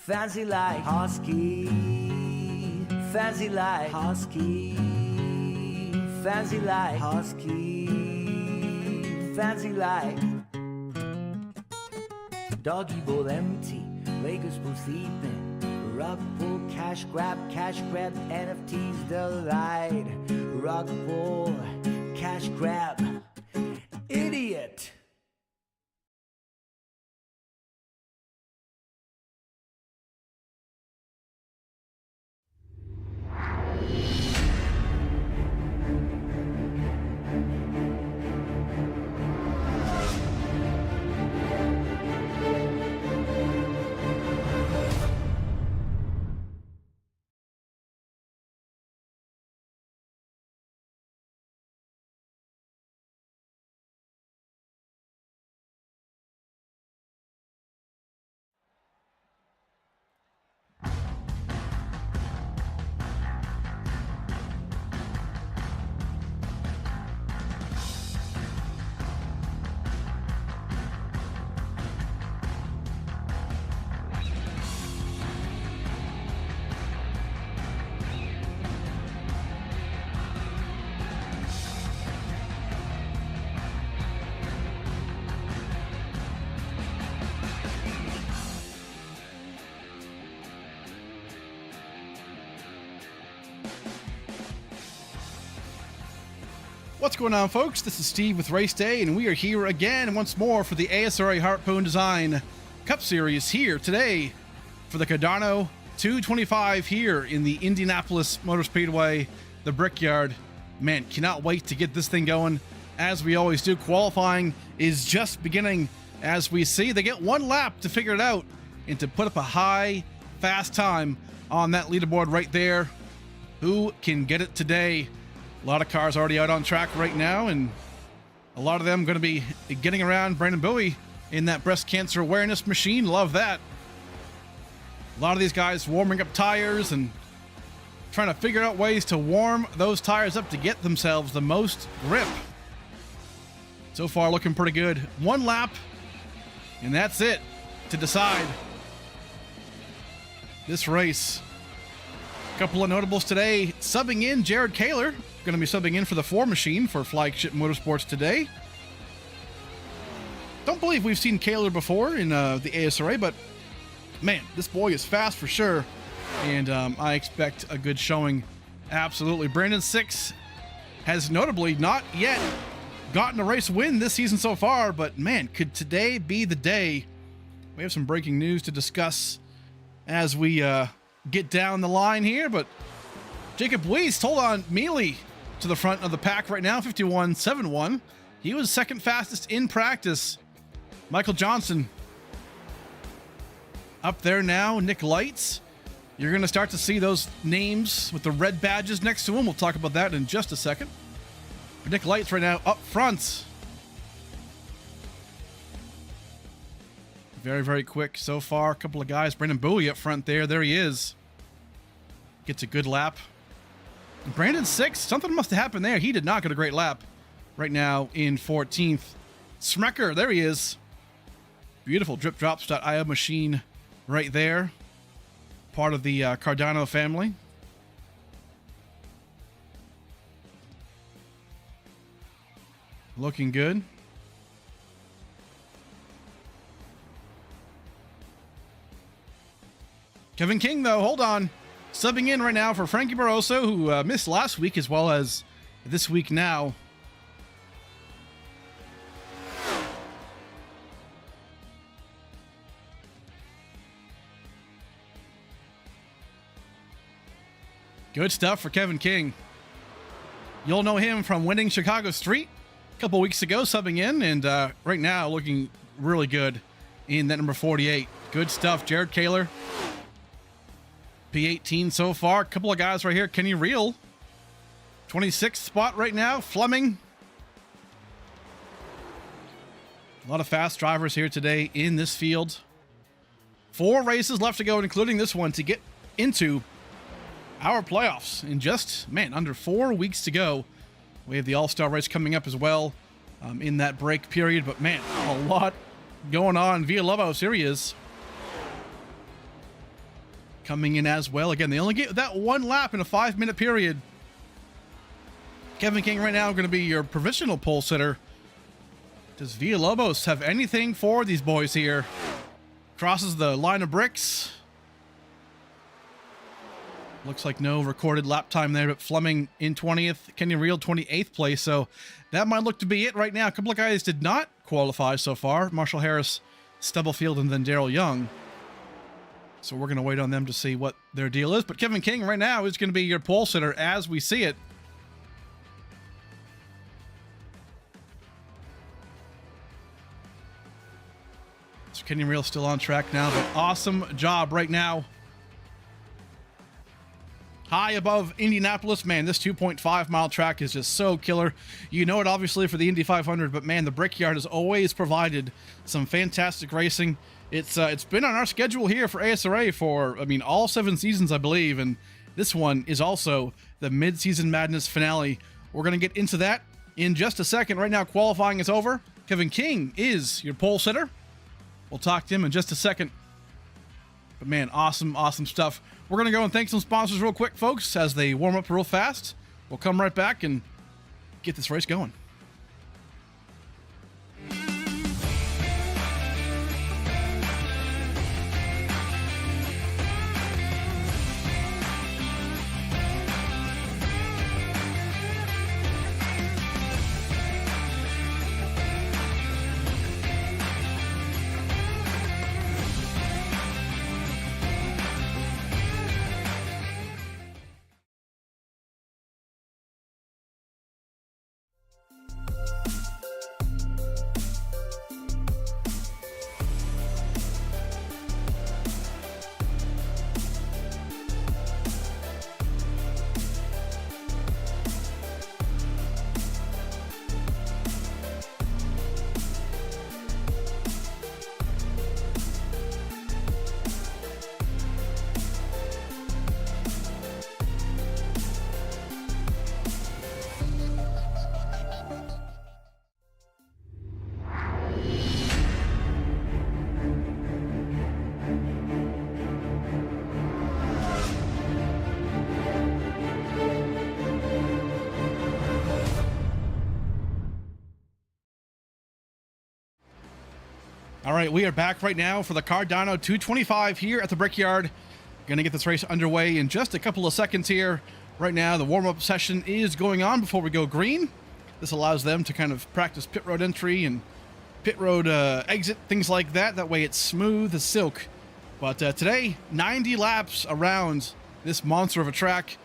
Fancy like Husky, fancy like Husky, fancy like Husky, fancy like Doggy bowl empty, Lakers pool sleeping, rug pull, cash grab, NFTs delight, rug pull, cash grab, idiot. What's going on, folks? This is Steve with Race Day, and we are here again once more for the ASRA Harpoon Design Cup Series here today for the Cardano 225 here in the Indianapolis Motor Speedway, the Brickyard. Man, cannot wait to get this thing going. As we always do, qualifying is just beginning. As we see, they get one lap to figure it out and to put up a high, fast time on that leaderboard right there. Who can get it today? A lot of cars already out on track right now, and a lot of them going to be getting around Brandon Bowie in that breast cancer awareness machine. Love that. A lot of these guys warming up tires and trying to figure out ways to warm those tires up to get themselves the most grip. So far, looking pretty good. One lap, and that's it to decide this race. A couple of notables today. Subbing in, Jared Kaler. Going to be subbing in for the 4 machine for Flagship Motorsports today. Don't believe we've seen Kaler before in the ASRA, but man, this boy is fast for sure, and I expect a good showing. Absolutely. Brandon 6 has notably not yet gotten a race win this season so far, but man, could today be the day? We have some breaking news to discuss as we get down the line here, but Jacob Weiss told on Mealy to the front of the pack right now, 51.71. He was second fastest in practice. Michael Johnson up there now. Nick Lights. You're going to start to see those names with the red badges next to him. We'll talk about that in just a second. But Nick Lights right now up front. Very, very quick so far. A couple of guys. Brandon Bowie up front there. There he is. Gets a good lap. Brandon 6, something must have happened there. He did not get a great lap right now in 14th. Smecker, there he is. Beautiful dripdrops.io machine right there. Part of the Cardano family. Looking good. Kevin King, though, hold on. Subbing in right now for Frankie Barroso, who missed last week as well as this week now. Good stuff for Kevin King. You'll know him from winning Chicago Street a couple weeks ago, subbing in, and right now looking really good in that number 48. Good stuff, Jared Kaler. P18 so far. A couple of guys right here. Kenny Reel, 26th spot right now. Fleming. A lot of fast drivers here today in this field. 4 races left to go, including this one, to get into our playoffs in just, man, under 4 weeks to go. We have the All-Star race coming up as well in that break period. But, man, a lot going on. Villalobos, here he is. coming in as well. Again, they only get that one lap in a 5-minute period. Kevin King right now going to be your provisional pole sitter. Does Villalobos have anything for these boys here? Crosses the line of bricks. Looks like no recorded lap time there, but Fleming in 20th, Kenyon Real 28th place. So that might look to be it right now. A couple of guys did not qualify so far. Marshall Harris, Stubblefield, and then Daryl Young. So we're going to wait on them to see what their deal is. But Kevin King right now is going to be your pole sitter as we see it. So Kenyon Real still on track now, but awesome job right now. High above Indianapolis. Man, this 2.5 mile track is just so killer. You know it obviously for the Indy 500, but man, the Brickyard has always provided some fantastic racing. It's been on our schedule here for ASRA for, I mean, all 7 seasons, I believe, and this one is also the Mid-Season Madness finale. We're going to get into that in just a second. Right now, qualifying is over. Kevin King is your pole sitter. We'll talk to him in just a second. But man, awesome, awesome stuff. We're going to go and thank some sponsors real quick, folks, as they warm up real fast. We'll come right back and get this race going. All right, we are back right now for the Cardano 225 here at the Brickyard. Going to get this race underway in just a couple of seconds here. Right now, the warm-up session is going on before we go green. This allows them to kind of practice pit road entry and pit road exit, things like that. That way it's smooth as silk. But today, 90 laps around this monster of a track.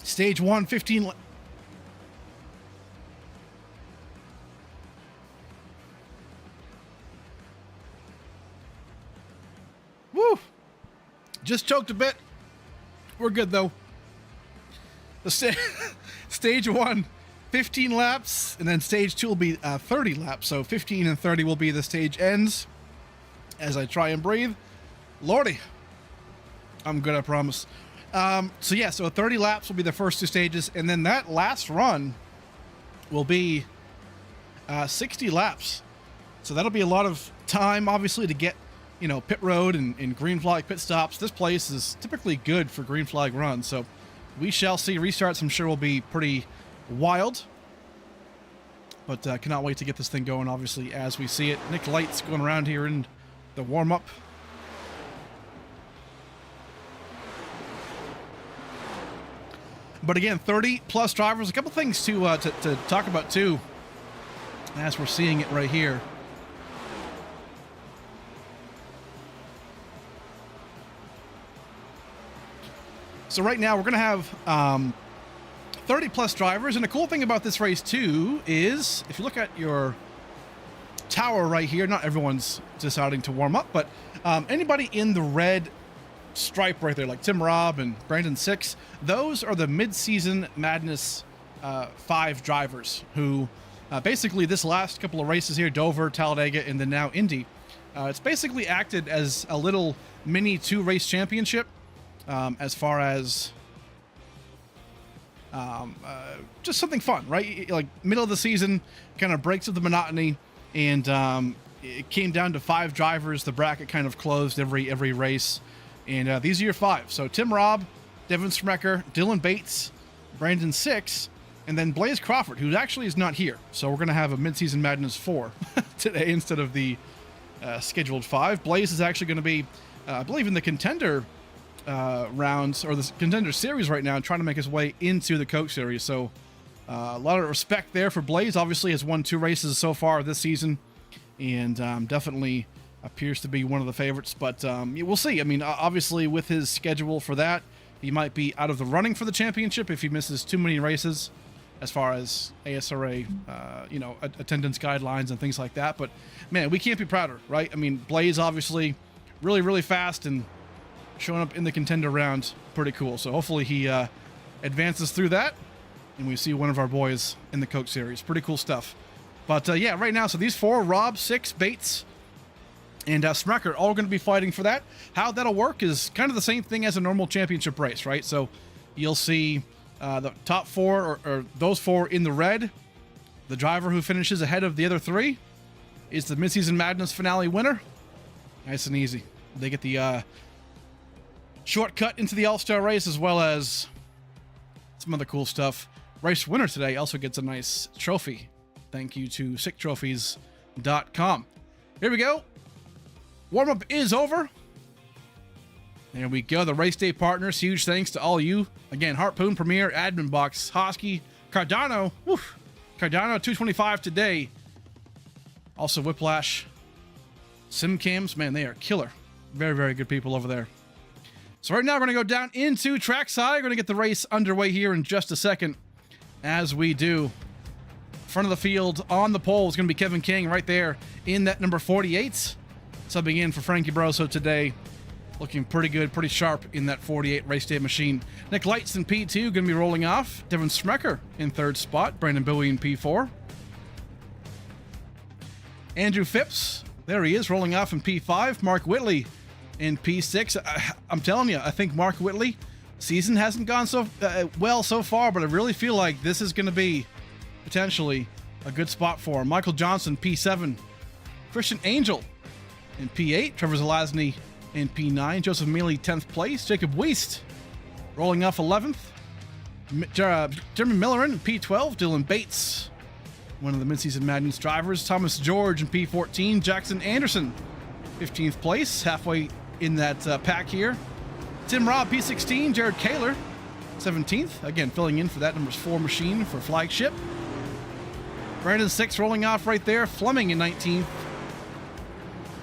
Stage 1, 15 laps. Woo! Just choked a bit. We're good though. The stage 1, 15 laps, and then stage 2 will be 30 laps. So 15 and 30 will be the stage ends. As I try and breathe, Lordy, I'm good, I promise. So yeah, so 30 laps will be the first 2 stages, and then that last run will be 60 laps. So that'll be a lot of time, obviously, to get, you know, pit road and green flag pit stops. This place is typically good for green flag runs, so we shall see. Restarts, I'm sure, will be pretty wild, but cannot wait to get this thing going, obviously, as we see it. Nick Light's going around here in the warm-up. But again, 30 plus drivers. A couple things to talk about too, as we're seeing it right here. So right now we're going to have 30 plus drivers, and the cool thing about this race too is if you look at your tower right here, not everyone's deciding to warm up, but anybody in the red stripe right there, like Tim Robb and Brandon Six, those are the Mid-Season Madness 5 drivers who basically this last couple of races here, Dover, Talladega, and then now Indy, it's basically acted as a little mini 2-race championship. As far as just something fun, right? Like middle of the season, kind of breaks up the monotony, and it came down to 5 drivers. The bracket kind of closed every race. And these are your 5. So Tim Robb, Devin Smecker, Dylan Bates, Brandon Six, and then Blaze Crawford, who actually is not here. So we're going to have a Midseason Madness 4 today instead of the scheduled 5. Blaze is actually going to be, I believe, in the contender rounds, or the contender series right now, trying to make his way into the Coke series. So a lot of respect there for Blaze. Obviously has won 2 races so far this season, and definitely appears to be one of the favorites. But we'll see. I mean, obviously with his schedule for that, he might be out of the running for the championship if he misses too many races as far as ASRA, attendance guidelines and things like that. But man, we can't be prouder, right? I mean, Blaze obviously really, really fast and showing up in the contender round. Pretty cool. So hopefully he advances through that and we see one of our boys in the Coke series. Pretty cool stuff. But yeah, right now, so these 4, Rob, Six, Bates, and Smecker, all going to be fighting for that. How that'll work is kind of the same thing as a normal championship race, right? So you'll see the top 4, or those 4 in the red. The driver who finishes ahead of the other 3 is the Midseason Madness finale winner. Nice and easy. They get the shortcut into the All-Star race, as well as some other cool stuff. Race winner today also gets a nice trophy. Thank you to sicktrophies.com. Here we go. Warm-up is over. There we go. The race day partners. Huge thanks to all you. Again, Harpoon, Premier, Admin Box, Hosky, Cardano. Woof. Cardano 225 today. Also Whiplash. SimCams. Man, they are killer. Very, very good people over there. So right now we're going to go down into trackside. We're going to get the race underway here in just a second. As we do. Front of the field on the pole is going to be Kevin King right there in that number 48. Subbing in for Frankie Broso today. Looking pretty good, pretty sharp in that 48 race day machine. Nick Lights in P2 going to be rolling off. Devin Smecker in 3rd spot. Brandon Bowie in P4. Andrew Phipps, there he is, rolling off in P5. Mark Whitley in P6. I'm telling you, I think Mark Whitley, season hasn't gone so well so far, but I really feel like this is going to be potentially a good spot for him. Michael Johnson, P7. Christian Angel in P8. Trevor Zelazny in P9. Joseph Mealy, 10th place. Jacob Weist rolling off 11th. Jeremy Miller in P12. Dylan Bates, one of the Midseason Madness drivers. Thomas George in P14. Jackson Anderson, 15th place. Halfway in that pack here. Tim Robb, P16. Jared Kaler, 17th. Again, filling in for that number 4 machine for Flagship. Brandon Six rolling off right there. Fleming in 19th.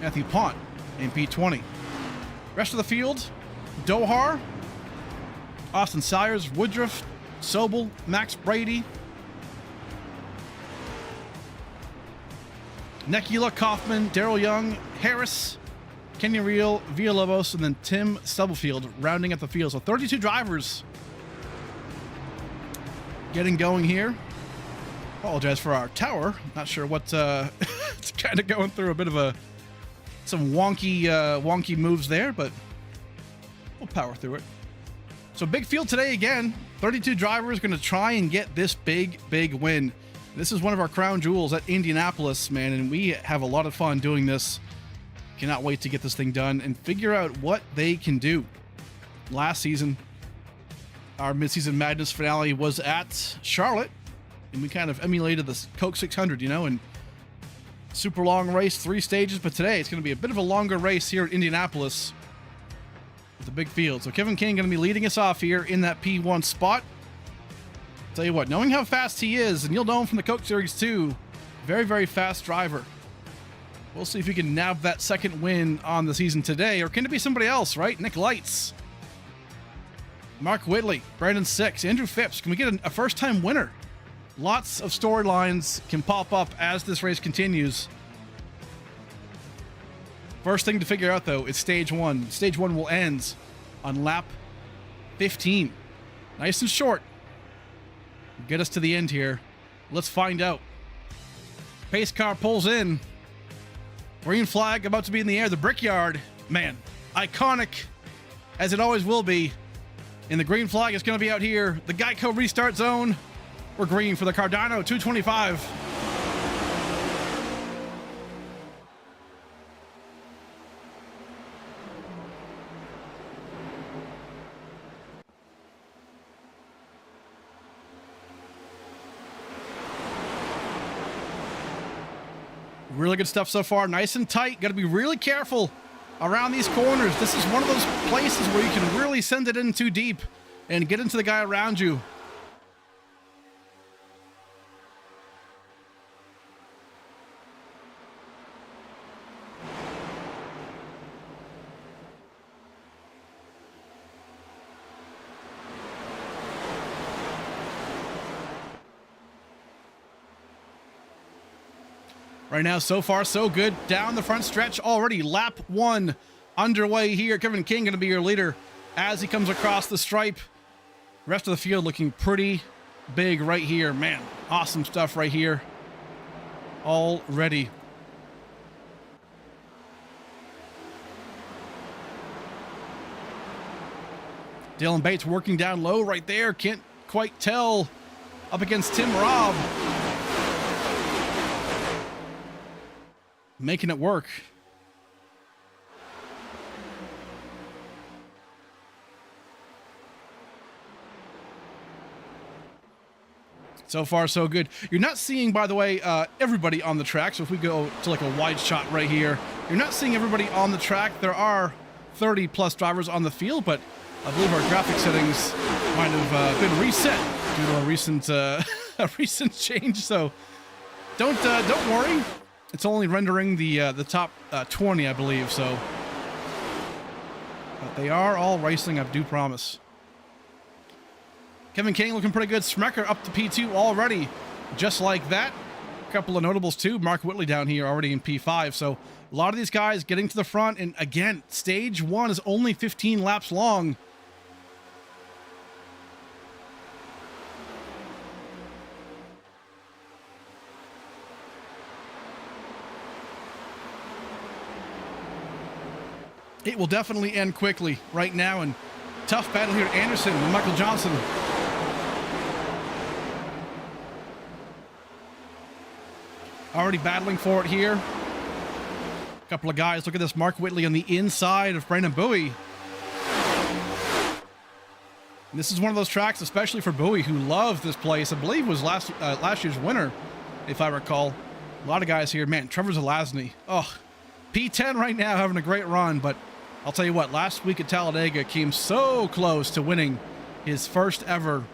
Matthew Pont in P20. Rest of the field, Dohar, Austin Sayers, Woodruff, Sobel, Max Brady, Nekula, Kaufman, Daryl Young, Harris, Kenny Reel, Villalobos, and then Tim Stubblefield rounding up the field. So 32 drivers getting going here. Apologize for our tower. Not sure what, it's kind of going through a bit of some wonky moves there, but we'll power through it. So big field today again. 32 drivers going to try and get this big win. This is one of our crown jewels at Indianapolis, man, and we have a lot of fun doing this. Cannot wait to get this thing done and figure out what they can do. Last season, our Midseason Madness finale was at Charlotte, and we kind of emulated the Coke 600, and super long race, 3 stages, but today it's going to be a bit of a longer race here at Indianapolis with the big field. So Kevin King going to be leading us off here in that P1 spot. Tell you what, knowing how fast he is, and you'll know him from the Coke Series too, very, very fast driver. We'll see if he can nab that second win on the season today, or can it be somebody else, right? Nick Lights, Mark Whitley, Brandon Six, Andrew Phipps. Can we get a first-time winner? Lots of storylines can pop up as this race continues. First thing to figure out, though, is Stage 1. Stage 1 will end on lap 15. Nice and short. Get us to the end here. Let's find out. Pace car pulls in. Green flag about to be in the air. The Brickyard, man, iconic as it always will be. And the green flag is going to be out here. The Geico restart zone. We're green for the Cardano 225. Really good stuff so far. Nice and tight. Got to be really careful around these corners. This is one of those places where you can really send it in too deep and get into the guy around you. Right now, so far, so good. Down the front stretch already. Lap 1 underway here. Kevin King going to be your leader as he comes across the stripe. Rest of the field looking pretty big right here. Man, awesome stuff right here already. Dylan Bates working down low right there. Can't quite tell. Up against Tim Robb. Making it work. So far, so good. You're not seeing, by the way, everybody on the track. So if we go to like a wide shot right here, you're not seeing everybody on the track. There are 30 plus drivers on the field, but I believe our graphic settings might have been reset due to a recent a recent change. So don't worry. It's only rendering the top 20, I believe, so. But they are all racing, I do promise. Kevin King looking pretty good. Smecker up to P2 already, just like that. A couple of notables, too. Mark Whitley down here already in P5, so a lot of these guys getting to the front. And again, stage 1 is only 15 laps long. It will definitely end quickly right now, and tough battle here. Anderson and Michael Johnson. Already battling for it here. A couple of guys. Look at this. Mark Whitley on the inside of Brandon Bowie. And this is one of those tracks, especially for Bowie, who loved this place. I believe was last year's winner, if I recall. A lot of guys here. Man, Trevor Zelazny. Oh, P10 right now, having a great run, but I'll tell you what, last week at Talladega came so close to winning his first ever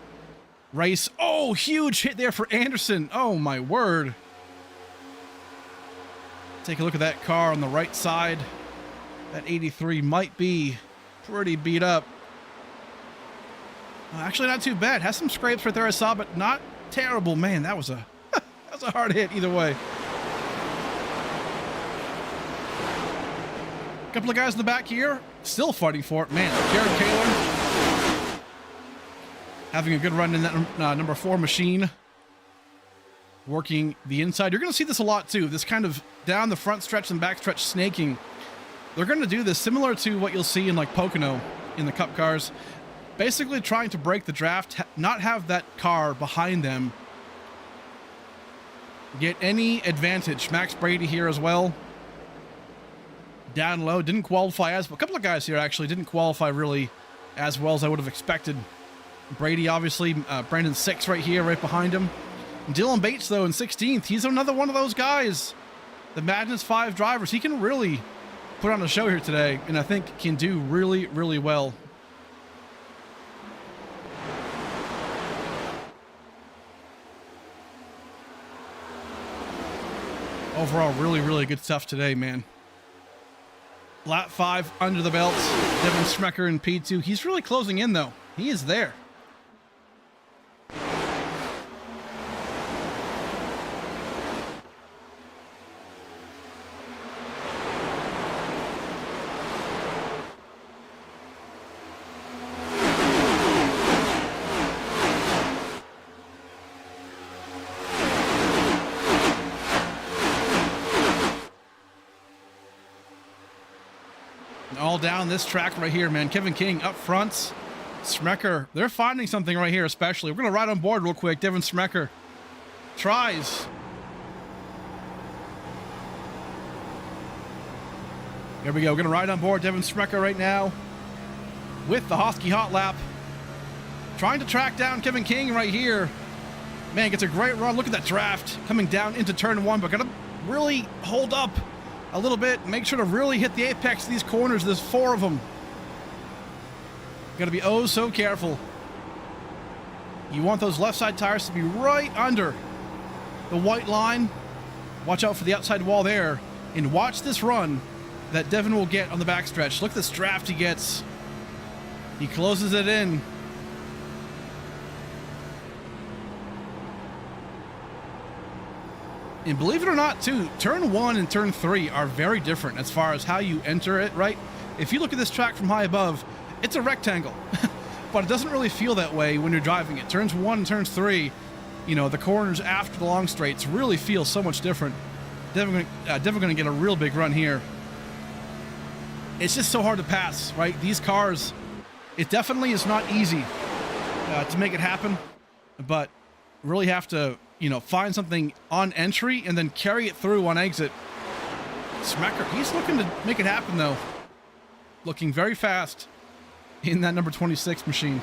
race. Oh, huge hit there for Anderson. Oh, my word. Take a look at that car on the right side. That 83 might be pretty beat up. Actually, not too bad. Has some scrapes right there I saw, but not terrible. Man, that was a that was a hard hit either way. Couple of guys in the back here, still fighting for it. Man, Jared Kaler having a good run in that number 4 machine. Working the inside. You're going to see this a lot too. This kind of down the front stretch and back stretch snaking. They're going to do this similar to what you'll see in like Pocono in the Cup cars. Basically trying to break the draft, not have that car behind them get any advantage. Max Brady here as well. Down low, didn't qualify as, but a couple of guys here actually didn't qualify really as well as I would have expected. Brady, obviously, Brandon 6 right here, right behind him. Dylan Bates, though, in 16th, he's another one of those guys. The Madness 5 drivers, he can really put on a show here today, and I think can do really, really well. Overall, really, really good stuff today, man. Lap 5 under the belt. Devin Smecker in P2. He's really closing in, though. He is there. All down this track right here, man. Kevin King up front. Smecker, they're finding something right here, especially. We're going to ride on board real quick. Devin Smecker tries. Here we go. We're going to ride on board Devin Smecker right now with the Hosky Hot Lap. Trying to track down Kevin King right here. Man, gets a great run. Look at that draft coming down into turn 1, but got to really hold up a little bit. Make sure to really hit the apex of these corners. There's 4 of them. Got to be oh so careful. You want those left side tires to be right under the white line. Watch out for the outside wall there. And watch this run that Devin will get on the backstretch. Look at this draft he gets. He closes it in. And believe it or not, too, turn 1 and turn 3 are very different as far as how you enter it, right? If you look at this track from high above, it's a rectangle. But it doesn't really feel that way when you're driving it. Turns 1 and turns 3, you know, the corners after the long straights really feel so much different. Definitely going to get a real big run here. It's just so hard to pass, right? These cars, it definitely is not easy to make it happen, but really have to, you know, find something on entry and then carry it through on exit. Smacker, he's looking to make it happen though. Looking very fast in that number 26 machine.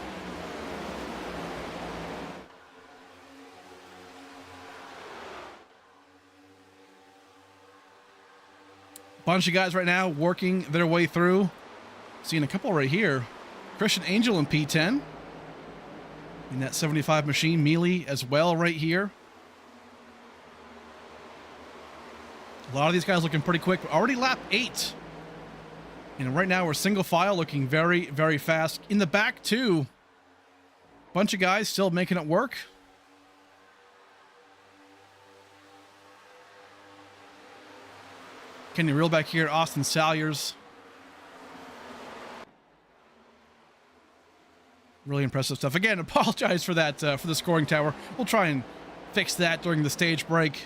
Bunch of guys right now working their way through. Seeing a couple right here. Christian Angel in P10. In that 75 machine. Mealy as well right here. A lot of these guys looking pretty quick. We're already lap 8. And right now we're single file looking very, very fast. In the back too. Bunch of guys still making it work. Kenny Reel back here, Austin Salyers. Really impressive stuff. Again, apologize for that, for the scoring tower. We'll try and fix that during the stage break.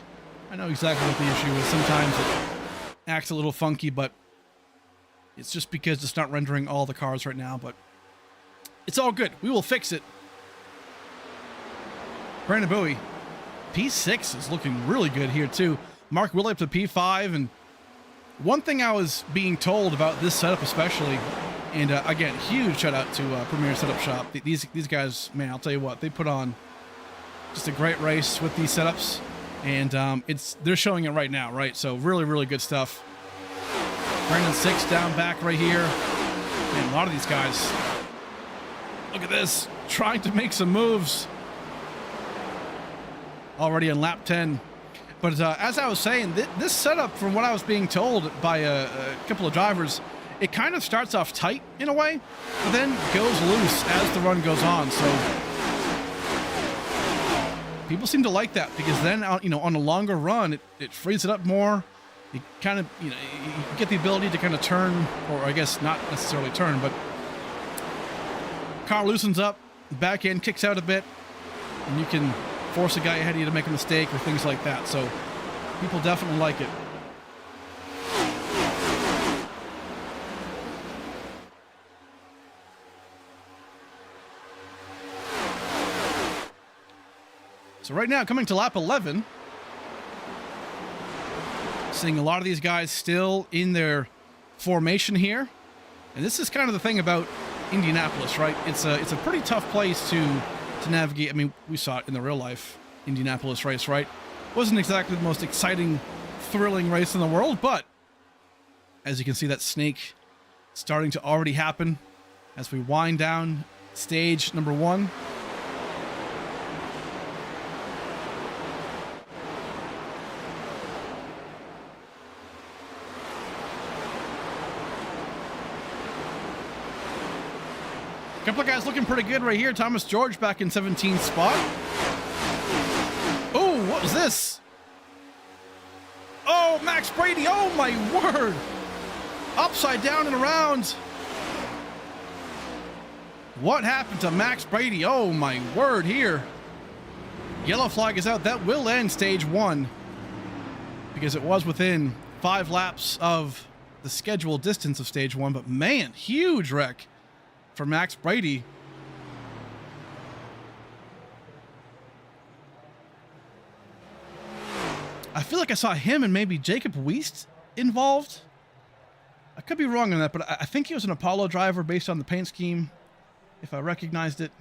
I know exactly what the issue is. Sometimes it acts a little funky, but it's just because it's not rendering all the cars right now, but it's all good. We will fix it. Brandon Bowie, P6 is looking really good here too. Mark Willey up to P5, and one thing I was being told about this setup especially, and again, huge shout out to Premier Setup Shop. These guys, man, I'll tell you what, they put on just a great race with these setups, and they're showing it right now, right? So really, really good stuff. Brandon 6 down back right here. Man, a lot of these guys, look at this, trying to make some moves. Already on lap 10. But as I was saying, this setup, from what I was being told by a couple of drivers, it kind of starts off tight in a way, but then goes loose as the run goes on. So people seem to like that, because then, you know, on a longer run, it frees it up more. You kind of, you know, you get the ability to kind of turn, or I guess not necessarily turn, but car loosens up, back end kicks out a bit, and you can force a guy ahead of you to make a mistake or things like that. So people definitely like it. So right now, coming to lap 11, seeing a lot of these guys still in their formation here. And this is kind of the thing about Indianapolis, right? It's a pretty tough place to navigate. I mean, we saw it in the real life Indianapolis race, right? Wasn't exactly the most exciting, thrilling race in the world, but as you can see, that snake starting to already happen as we wind down stage number 1. Couple of guys looking pretty good right here. Thomas George back in 17th spot. Oh, what was this? Oh, Max Brady. Oh, my word. Upside down and around. What happened to Max Brady? Oh, my word here. Yellow flag is out. That will end stage 1, because it was within 5 laps of the scheduled distance of stage 1. But, man, huge wreck for Max Brady. I feel like I saw him and maybe Jacob Weist involved. I could be wrong on that, but I think he was an Apollo driver based on the paint scheme, if I recognized it.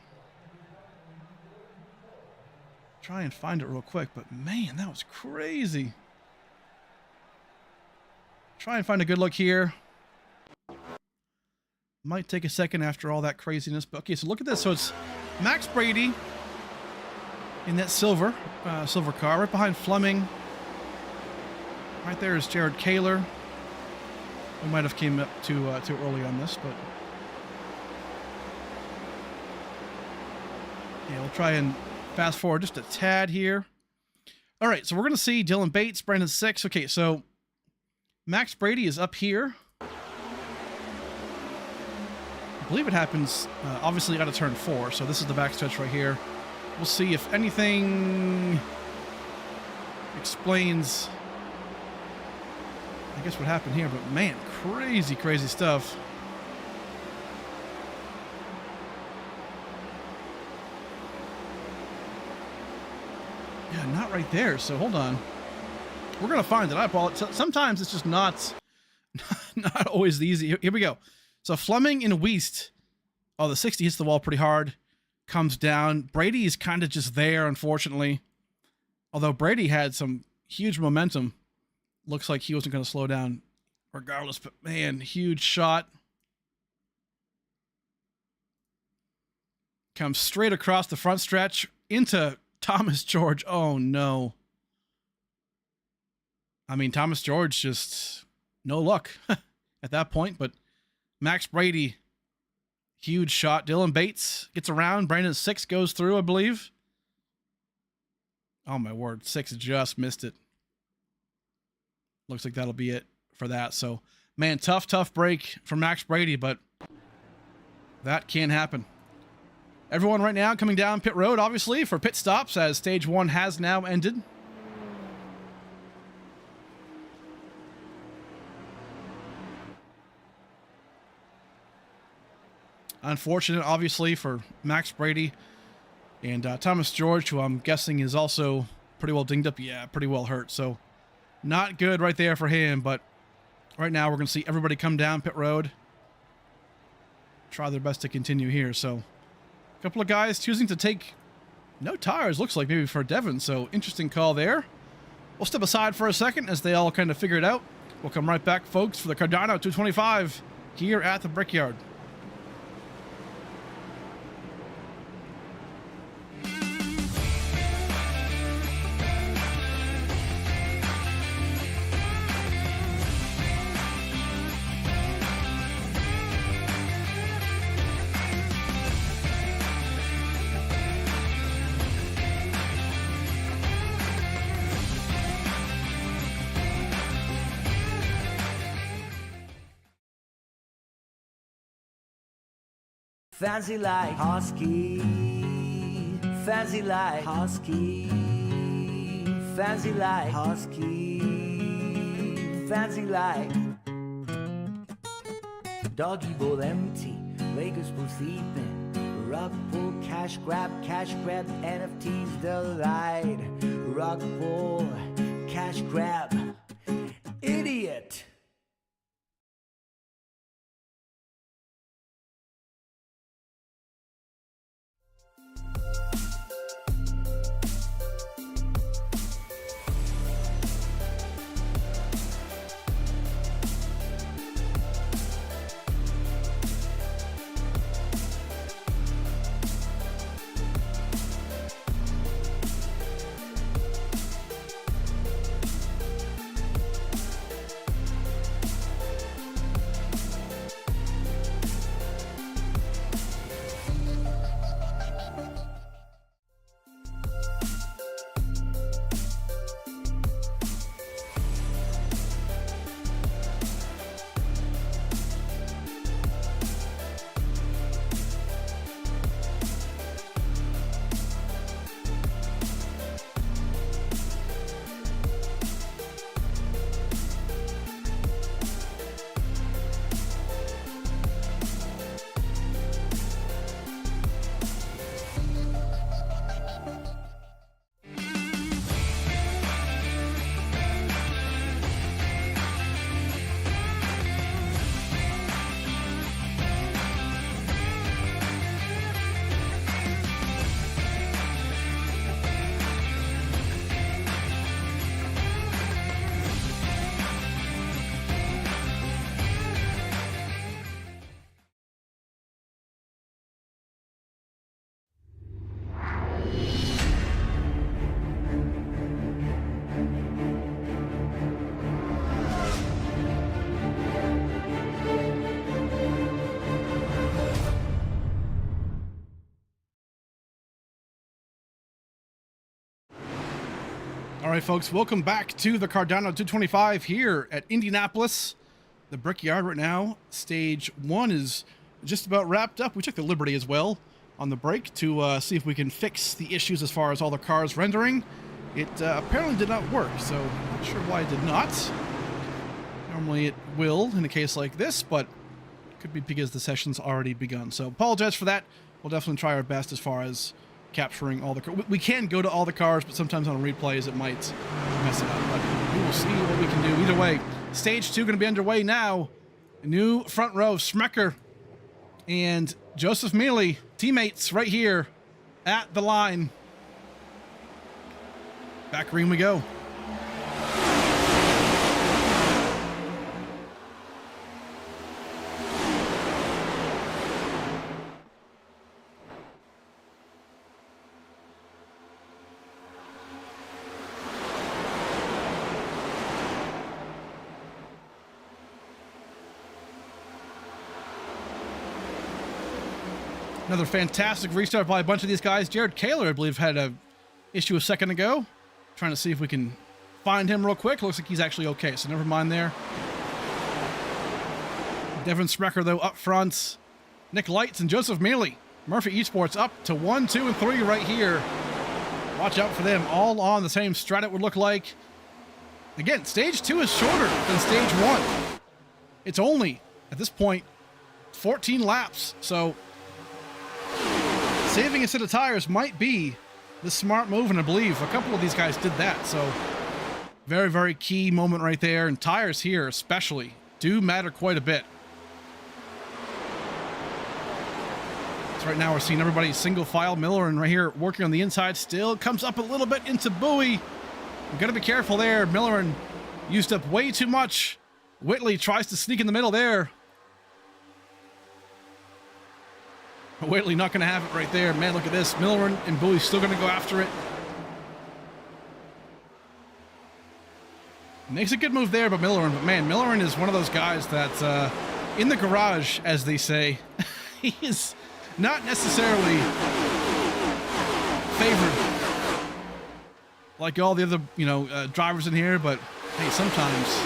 Try and find it real quick, but man, that was crazy. Try and find a good look here. Might take a second after all that craziness, but okay, so look at this. So it's Max Brady in that silver car, right behind Fleming. Right there is Jared Kaler. We might have came up too early on this, but yeah, we'll try and fast forward just a tad here. All right, so we're going to see Dylan Bates, Brandon 6. Okay, so Max Brady is up here. I believe it happens, obviously, out of turn 4, so this is the backstretch right here. We'll see if anything explains, I guess, what happened here. But, man, crazy, crazy stuff. Yeah, not right there. So hold on. We're going to find it. I apologize. Sometimes it's just not always the easy. Here we go. So Fleming and Weist. Oh, the 60 hits the wall pretty hard. Comes down. Brady is kind of just there, unfortunately. Although Brady had some huge momentum. Looks like he wasn't going to slow down regardless. But, man, huge shot. Comes straight across the front stretch into Thomas George. Oh, no. I mean, Thomas George just no luck at that point. But Max Brady, huge shot. Dylan Bates gets around. Brandon 6 goes through, I believe. Oh, my word. 6 just missed it. Looks like that'll be it for that. So, man, tough break for Max Brady, but that can happen. Everyone right now coming down pit road, obviously, for pit stops, as stage 1 has now ended. Unfortunate, obviously, for Max Brady and Thomas George, who I'm guessing is also pretty well dinged up. Yeah, pretty well hurt. So, not good right there for him, but right now we're going to see everybody come down pit road. Try their best to continue here. So, a couple of guys choosing to take no tires, looks like, maybe for Devon. So, interesting call there. We'll step aside for a second as they all kind of figure it out. We'll come right back, folks, for the Cardano 225 here at the Brickyard. Fancy like Husky, fancy like Husky, fancy like Husky, fancy like Doggy bowl empty, Lakers pool sleeping, rug pull, cash grab, NFTs delight, rug pull, cash grab, idiot. right, folks, welcome back to the Cardano 225 here at Indianapolis, the Brickyard right now. Stage 1 is just about wrapped up. We took the liberty as well on the break to see if we can fix the issues as far as all the cars rendering. It apparently did not work, so I'm not sure why it did not. Normally it will in a case like this, but it could be because the session's already begun. So apologize for that. We'll definitely try our best as far as capturing all the cars. We can go to all the cars, but sometimes on replays it might mess it up. But we will see what we can do. Either way, stage 2 going to be underway now. A new front row, Smecker and Joseph Mealy, teammates right here at the line. Back green we go. Another fantastic restart by a bunch of these guys. Jared Kaler, I believe, had a issue a second ago. Trying to see if we can find him real quick. Looks like he's actually okay, so never mind there. Devin Smecker, though, up front. Nick Lights and Joseph Mealy. Murphy Esports up to 1, 2, and 3 right here. Watch out for them. All on the same strat, it would look like. Again, stage 2 is shorter than stage 1. It's only, at this point, 14 laps, so saving a set of tires might be the smart move, and I believe a couple of these guys did that. So very, very key moment right there. And tires here especially do matter quite a bit. So right now we're seeing everybody single file. Miller and right here working on the inside still. Comes up a little bit into Bowie. We've got to be careful there. Miller and used up way too much. Whitley tries to sneak in the middle there. Whitley not going to have it right there. Man, look at this. Miller and Bowie still going to go after it. Makes a good move there, but man, Millerin is one of those guys that in the garage, as they say, he is not necessarily favored like all the other, drivers in here, but hey, sometimes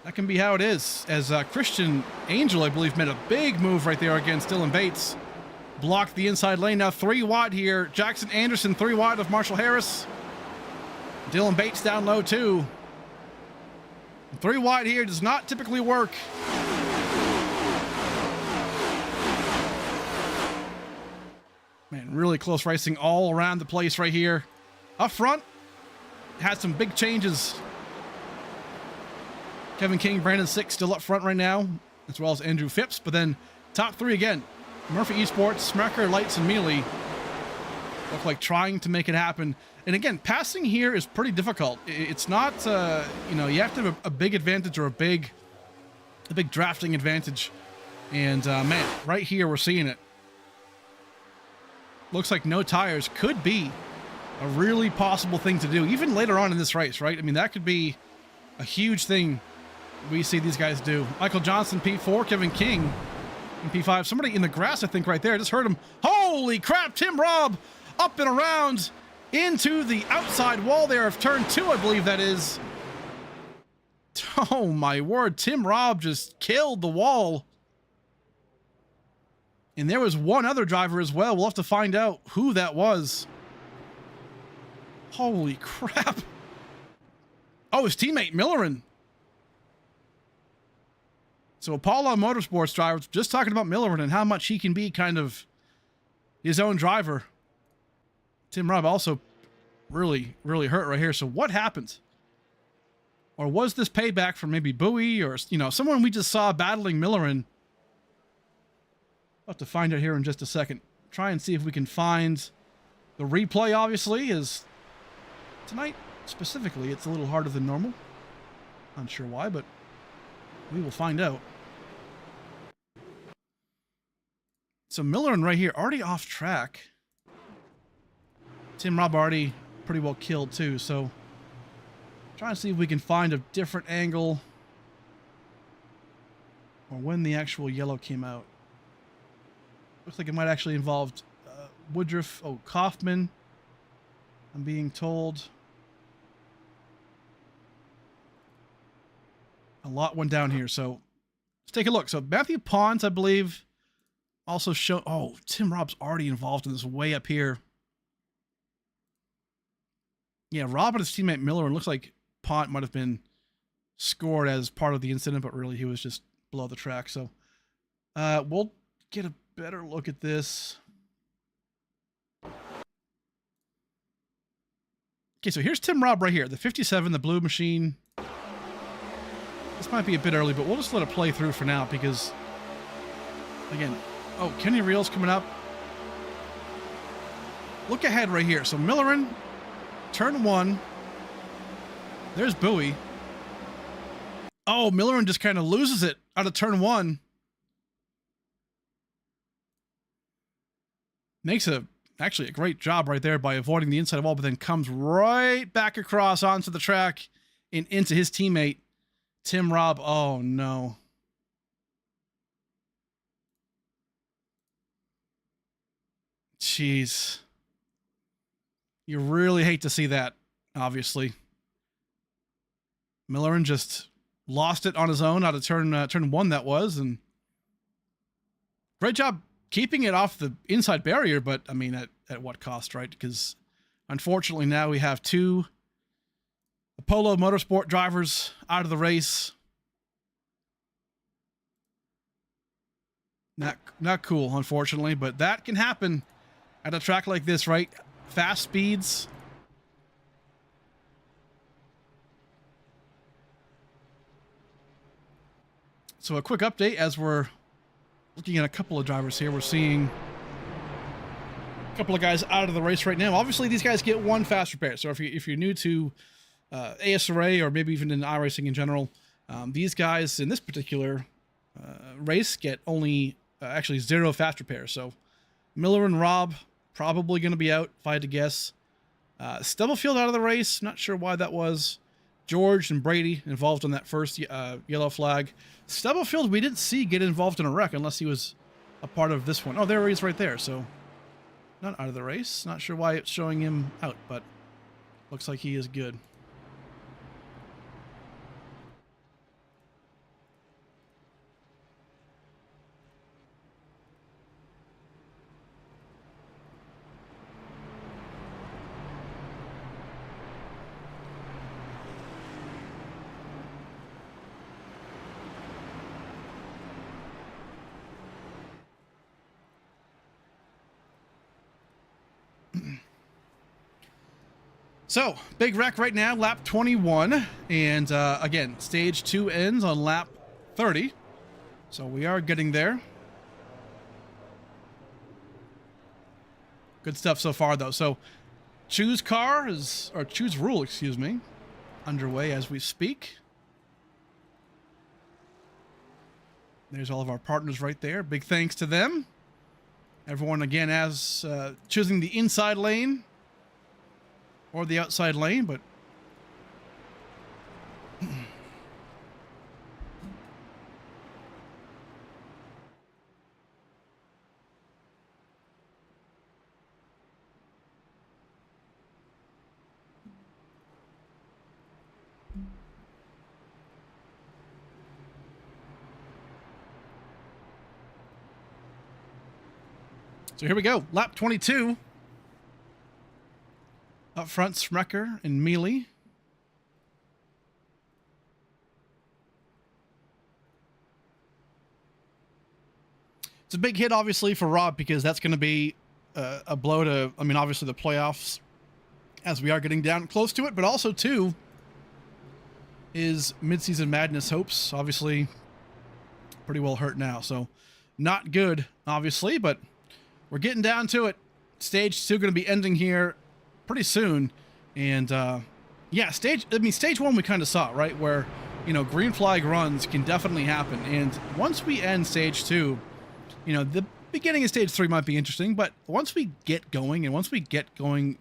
that can be how it is. As Christian Angel, I believe, made a big move right there against Dylan Bates. Blocked the inside lane. Now 3 wide here. Jackson Anderson 3 wide of Marshall Harris. Dylan Bates down low too. 3 wide here does not typically work. Man, really close racing all around the place right here. Up front, had some big changes. Kevin King, Brandon Six still up front right now, as well as Andrew Phipps. But then top 3 again. Murphy Esports, Smecker, Lights, and Mealy look like trying to make it happen. And again, passing here is pretty difficult. It's not, you have to have a big advantage or a big drafting advantage. And man, right here we're seeing it. Looks like no tires could be a really possible thing to do, even later on in this race, right? I mean, that could be a huge thing we see these guys do. Michael Johnson, P4, Kevin King in P5. Somebody in the grass, I think, right there. I just heard him. Holy crap, Tim Robb up and around into the outside wall there of turn 2, I believe that is. Oh my word, Tim Robb just killed the wall. And there was one other driver as well. We'll have to find out who that was. Holy crap. Oh, his teammate, Millerin. So Apollo Motorsports driver, just talking about Millerin and how much he can be kind of his own driver. Tim Robb also really, really hurt right here. So what happened? Or was this payback from maybe Bowie or, someone we just saw battling Millerin? I'll have to find out here in just a second. Try and see if we can find the replay, obviously, is tonight specifically, it's a little harder than normal. Not sure why, but we will find out. So Millerin right here, already off track. Tim Robb already pretty well killed too, so trying to see if we can find a different angle or when the actual yellow came out. Looks like it might actually involve Woodruff, Kaufman, I'm being told a lot went down here. So let's take a look. So Matthew Pons, I believe, also show. Oh, Tim Rob's already involved in this way up here. Yeah, Rob and his teammate Miller, and looks like Pont might have been scored as part of the incident, but really he was just below the track. So we'll get a better look at this. Okay, so here's Tim Robb right here, the 57, the blue machine. This might be a bit early, but we'll just let it play through for now because, again, oh, Kenny Reel's coming up. Look ahead right here. So Millerin, turn 1. There's Bowie. Oh, Millerin just kind of loses it out of turn 1. Makes actually a great job right there by avoiding the inside wall, but then comes right back across onto the track and into his teammate, Tim Robb. Oh, no. Jeez. You really hate to see that, obviously. Millerin just lost it on his own out of turn 1 that was, and great job keeping it off the inside barrier, but I mean, at what cost, right? Because unfortunately now we have 2 Apollo Motorsport drivers out of the race. Not cool, unfortunately, but that can happen at a track like this, right? Fast speeds. So a quick update as we're looking at a couple of drivers here. We're seeing a couple of guys out of the race right now. Obviously, these guys get 1 fast repair. So if you're new to ASRA or maybe even in iRacing in general, these guys in this particular race get only actually 0 fast repair. So Miller and Rob probably going to be out if I had to guess. Stubblefield out of the race. Not sure why that was. George and Brady involved on that first yellow flag. Stubblefield we didn't see get involved in a wreck unless he was a part of this one. Oh, there he is right there. So not out of the race. Not sure why it's showing him out, but looks like he is good. So, big wreck right now, lap 21. And again, stage 2 ends on lap 30. So we are getting there. Good stuff so far, though. So, choose rule, excuse me, underway as we speak. There's all of our partners right there. Big thanks to them. Everyone, again, as choosing the inside lane or the outside lane, but so here we go. Lap 22. Up front, Smecker and Mealy. It's a big hit, obviously, for Rob, because that's going to be a blow to, I mean, obviously the playoffs, as we are getting down close to it, but also, too, is midseason madness hopes, obviously, pretty well hurt now. So, not good, obviously, but we're getting down to it. Stage 2 going to be ending here pretty soon. And, yeah, stage 1 we kind of saw, right? Where, you know, green flag runs can definitely happen. And once we end stage 2, you know, the beginning of stage 3 might be interesting, but once we get going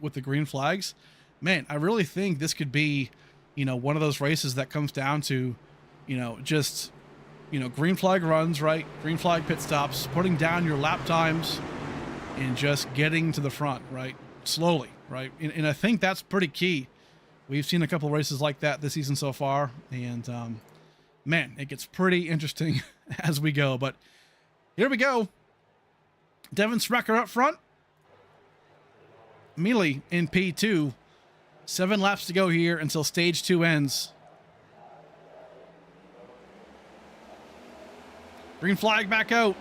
with the green flags, man, I really think this could be, you know, one of those races that comes down to, you know, just, you know, green flag runs, right? Green flag pit stops, putting down your lap times and just getting to the front, right? Slowly. right? And I think that's pretty key. We've seen a couple of races like that this season so far, and man, it gets pretty interesting as we go. But here we go. Devin Sprecher up front. Mealy in P2. 7 laps to go here until stage 2 ends. Green flag back out.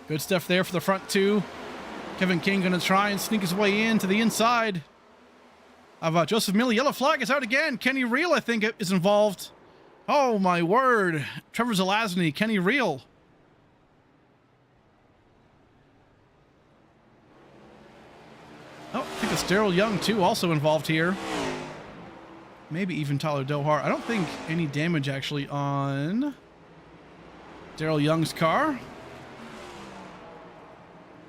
Good stuff there for the front 2. Kevin King going to try and sneak his way in to the inside of Joseph Mealy. Yellow flag is out again. Kenny Reel, I think, is involved. Oh, my word. Trevor Zelazny, Kenny Reel. Oh, I think it's Daryl Young, too, also involved here. Maybe even Tyler Dohar. I don't think any damage, actually, on Daryl Young's car.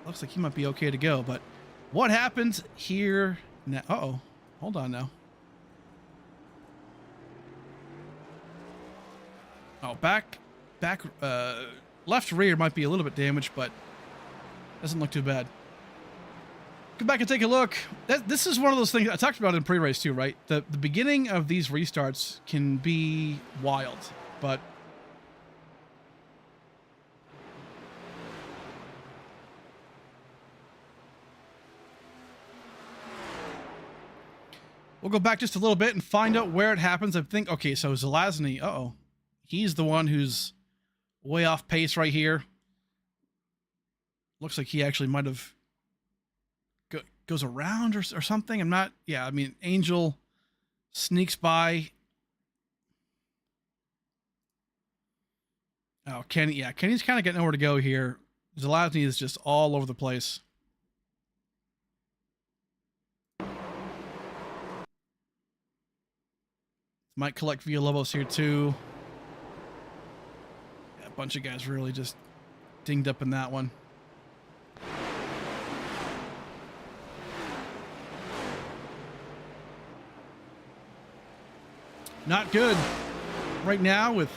Looks like he might be okay to go, but what happens here now? Uh-oh. Hold on now. Oh, left rear might be a little bit damaged, but doesn't look too bad. Go back and take a look. This is one of those things I talked about in pre-race too, right? The beginning of these restarts can be wild, but we'll go back just a little bit and find out where it happens. I think, okay, so Zelazny, uh-oh. He's the one who's way off pace right here. Looks like he actually might have goes around or something. I'm not, yeah, I mean, Angel sneaks by. Oh, Kenny, yeah, Kenny's kind of getting nowhere to go here. Zelazny is just all over the place. Might collect Villalobos here too. Yeah, a bunch of guys really just dinged up in that one. Not good right now with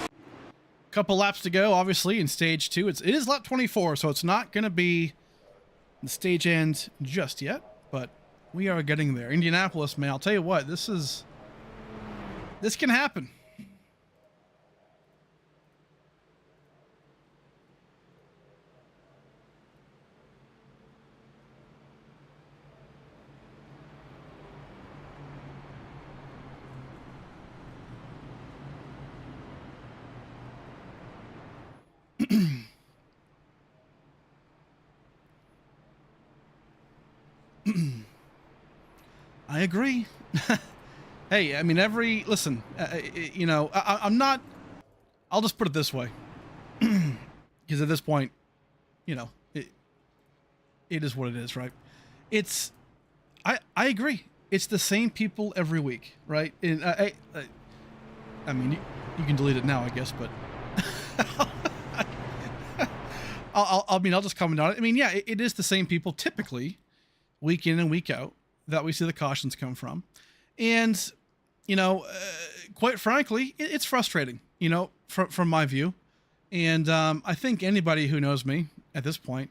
a couple laps to go, obviously, in stage 2. It is lap 24, so it's not going to be the stage end just yet, but we are getting there. Indianapolis, man, I'll tell you what, this can happen. I agree. Hey, I mean, listen, you know, I'm not, I'll just put it this way. Because at this point, you know, it is what it is, right? I agree. It's the same people every week, right? And I mean, you can delete it now, I guess, but I'll just comment on it. I mean, yeah, it is the same people typically week in and week out that we see the cautions come from. And, you know, quite frankly, it's frustrating, you know, from my view. And I think anybody who knows me at this point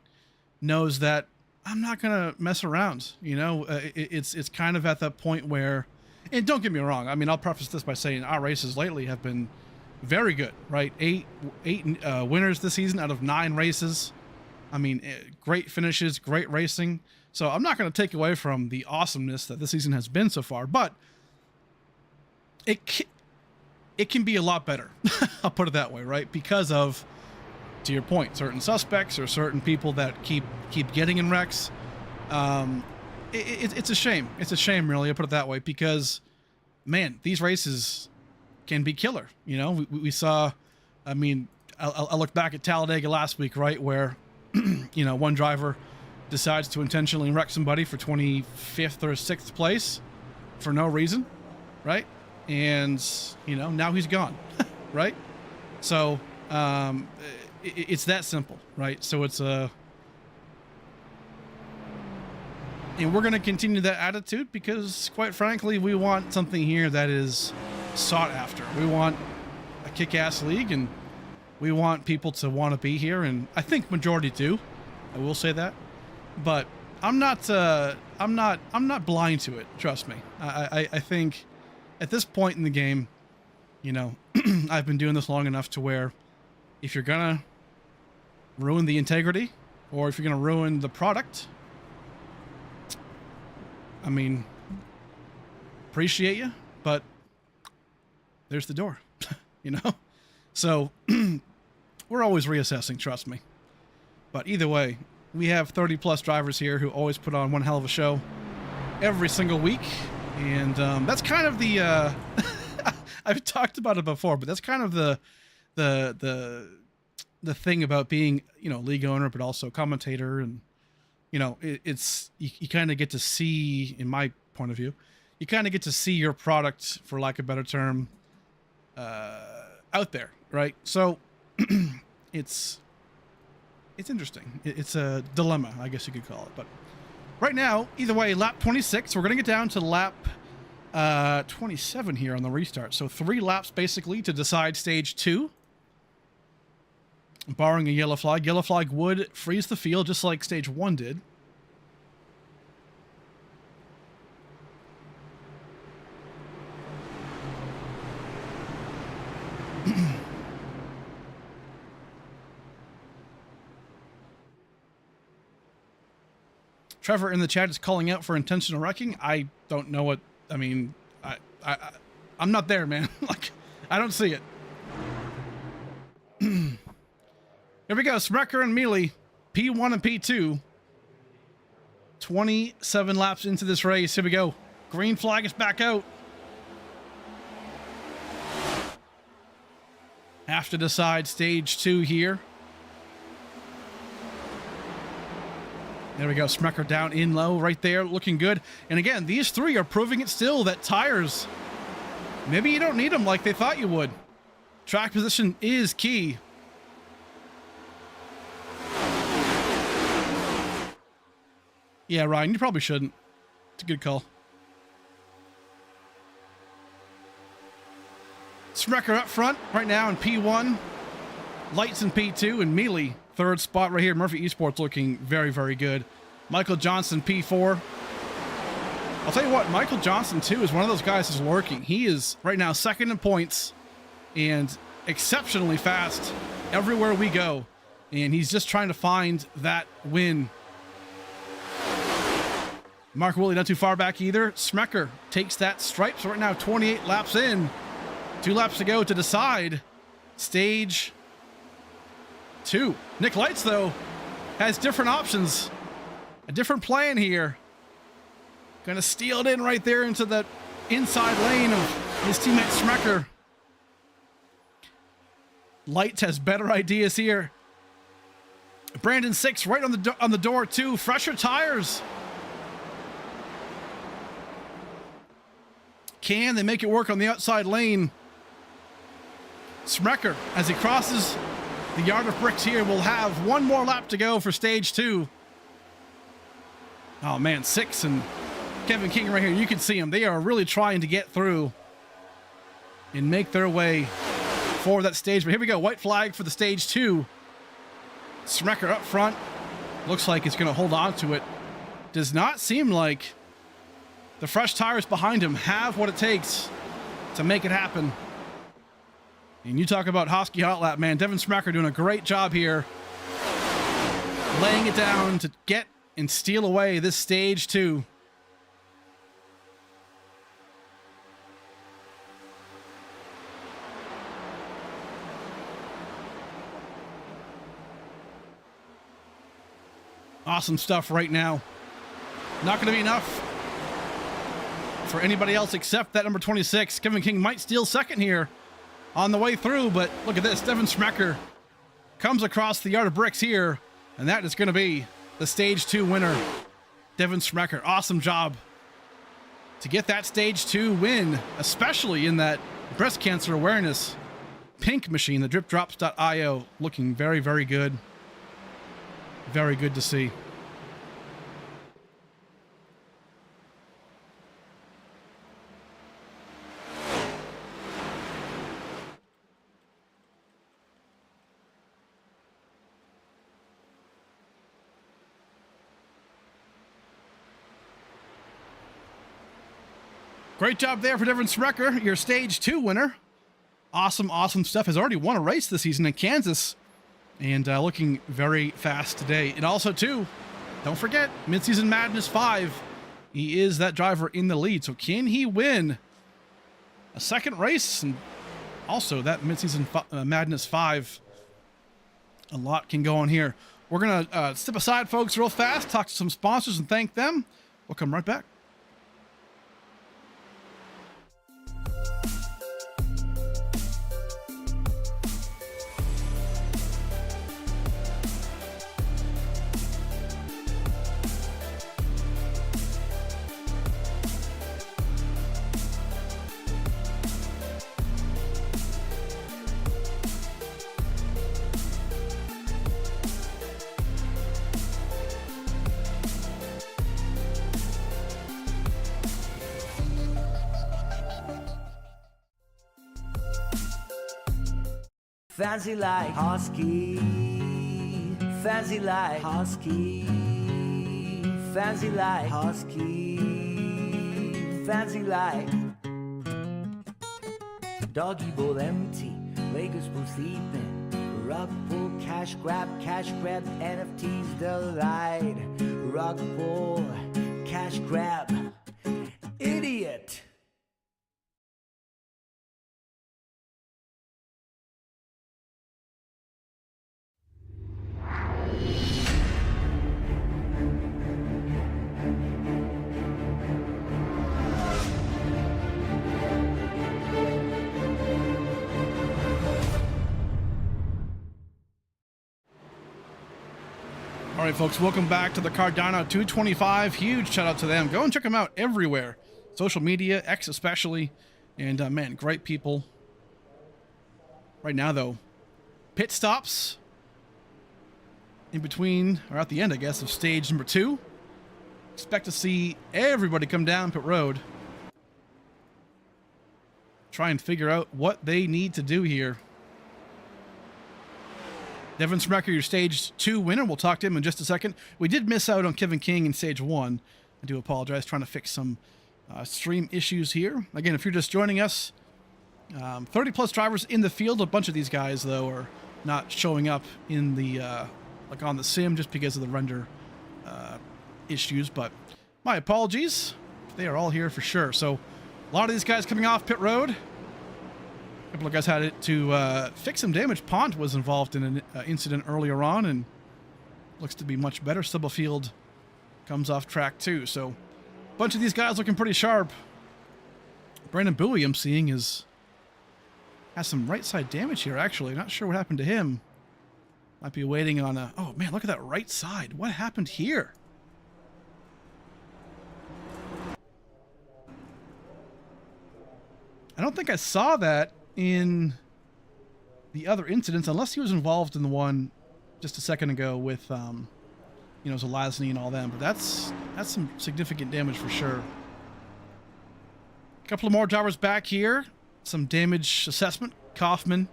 knows that I'm not going to mess around. You know, it's kind of at that point where, and don't get me wrong, I mean, I'll preface this by saying our races lately have been very good, right? Eight winners this season out of 9 races. I mean, great finishes, great racing. So I'm not going to take away from the awesomeness that this season has been so far, but it can be a lot better. I'll put it that way, right? Because of, to your point, certain suspects or certain people that keep getting in wrecks. It's a shame. It's a shame, really. I'll put it that way, because, man, these races can be killer. You know, we saw, I mean, I looked back at Talladega last week, right, where, you know, one driver decides to intentionally wreck somebody for 25th or 6th place for no reason, right? And, you know, now he's gone, right? So it's that simple, right? So it's And we're going to continue that attitude because, quite frankly, we want something here that is sought after. We want a kick-ass league, and we want people to want to be here, and I think majority do. I will say that, but I'm not blind to it. Trust me. I think at this point in the game, you know, I've been doing this long enough to where if you're gonna ruin the integrity or if you're gonna ruin the product, I mean, appreciate you, but there's the door, you know? So we're always reassessing, trust me. But either way, we have 30 plus drivers here who always put on one hell of a show every single week. And that's kind of the, I've talked about it before, but that's kind of the thing about being, you know, league owner, but also commentator. And, you know, it's, you kind of get to see, in my point of view, you kind of get to see your product, for lack of a better term, out there, right? So it's interesting. It's a dilemma, I guess you could call it. But right now, either way, lap 26, we're going to get down to lap 27 here on the restart. So 3 laps basically to decide stage 2. Barring a yellow flag. Yellow flag would freeze the field just like stage 1 did. Trevor in the chat is calling out for intentional wrecking. I don't know what, I mean, I'm not there, man. Like, I don't see it. Here we go. Sprecher and Mealy, P1 and P2. 27 laps into this race. Here we go. Green flag is back out. Have to decide stage 2 here. There we go. Sprecher down in low right there. Looking good. And again, these 3 are proving it still that tires, maybe you don't need them like they thought you would. Track position is key. Yeah, Ryan, you probably shouldn't. It's a good call. Sprecher up front right now in P1. Lights in P2 and Mealy. 3rd spot right here. Murphy Esports looking very, very good. Michael Johnson, P4. I'll tell you what, Michael Johnson, too, is one of those guys who's lurking. He is right now 2nd in points and exceptionally fast everywhere we go. And he's just trying to find that win. Mark Woolley not too far back either. Sprecher takes that stripe. So right now, 28 laps in. 2 laps to go to decide stage 2. Nick Lights, though, has different options. A different plan here. Gonna steal it in right there into the inside lane of his teammate Sprecher. Lights has better ideas here. Brandon 6 right on the door too. Fresher tires. Can they make it work on the outside lane? Sprecher, as he crosses the yard of bricks here, will have 1 more lap to go for stage 2. Oh man, 6 and Kevin King right here. You can see them. They are really trying to get through and make their way for that stage. But here we go. White flag for the stage 2. Sprecher up front. Looks like it's going to hold on to it. Does not seem like the fresh tires behind him have what it takes to make it happen. And you talk about Hosky Hot Lap, man. Devin Sprecher doing a great job here. Laying it down to get and steal away this stage 2. Awesome stuff right now. Not going to be enough for anybody else except that number 26. Kevin King might steal 2nd here on the way through, but look at this. Devin Sprecher comes across the yard of bricks here, and that is going to be the stage 2 winner. Devin Sprecher, awesome job to get that stage 2 win, especially in that breast cancer awareness pink machine, the dripdrops.io, looking very, very good. Very good to see. Great job there for Devin Sprecher, your stage 2 winner. Awesome, awesome stuff. Has already won a race this season in Kansas and looking very fast today. And also, too, don't forget, Midseason Madness 5. He is that driver in the lead. So can he win a second race? And also that Midseason Madness 5. A lot can go on here. We're going to step aside, folks, real fast, talk to some sponsors and thank them. We'll come right back. Fancy like Husky, fancy like Husky, fancy like Husky, fancy like Doggy bowl empty, Lakers pool sleeping, rug pull, cash grab, NFTs delight, rug pull, cash grab, idiot. All right, folks, welcome back to the Cardano 225. Huge shout out to them. Go and check them out everywhere. Social media, X especially. And man, great people. Right now, though, pit stops in between, or at the end, I guess, of stage number 2. Expect to see everybody come down pit road. Try and figure out what they need to do here. Devin Sprecher, your stage 2 winner. We'll talk to him in just a second. We did miss out on Kevin King in stage 1. I do apologize. Trying to fix some stream issues here. Again, if you're just joining us, 30 plus drivers in the field. A bunch of these guys, though, are not showing up in the like on the sim just because of the render issues. But my apologies. They are all here for sure. So a lot of these guys coming off pit road. A couple of guys had it to fix some damage. Pont was involved in an incident earlier on and looks to be much better. Stubblefield comes off track too. So a bunch of these guys looking pretty sharp. Brandon Bowie, I'm seeing, has some right side damage here, actually. Not sure what happened to him. Might be waiting on a... Oh, man, look at that right side. What happened here? I don't think I saw that in the other incidents, unless he was involved in the one just a second ago with, you know, Zelazny and all them. But that's some significant damage for sure. A couple of more drivers back here. Some damage assessment. Kaufman.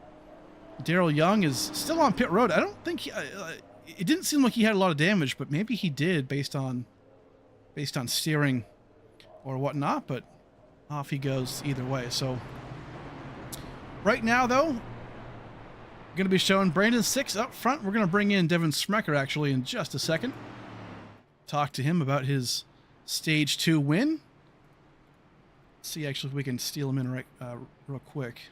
Daryl Young is still on pit road. I don't think he, it didn't seem like he had a lot of damage, but maybe he did based on steering or whatnot. But off he goes either way. So right now, though, we're going to be showing Brandon 6 up front. We're going to bring in Devin Sprecher actually in just a second. Talk to him about his stage 2 win. See actually if we can steal him in right real quick.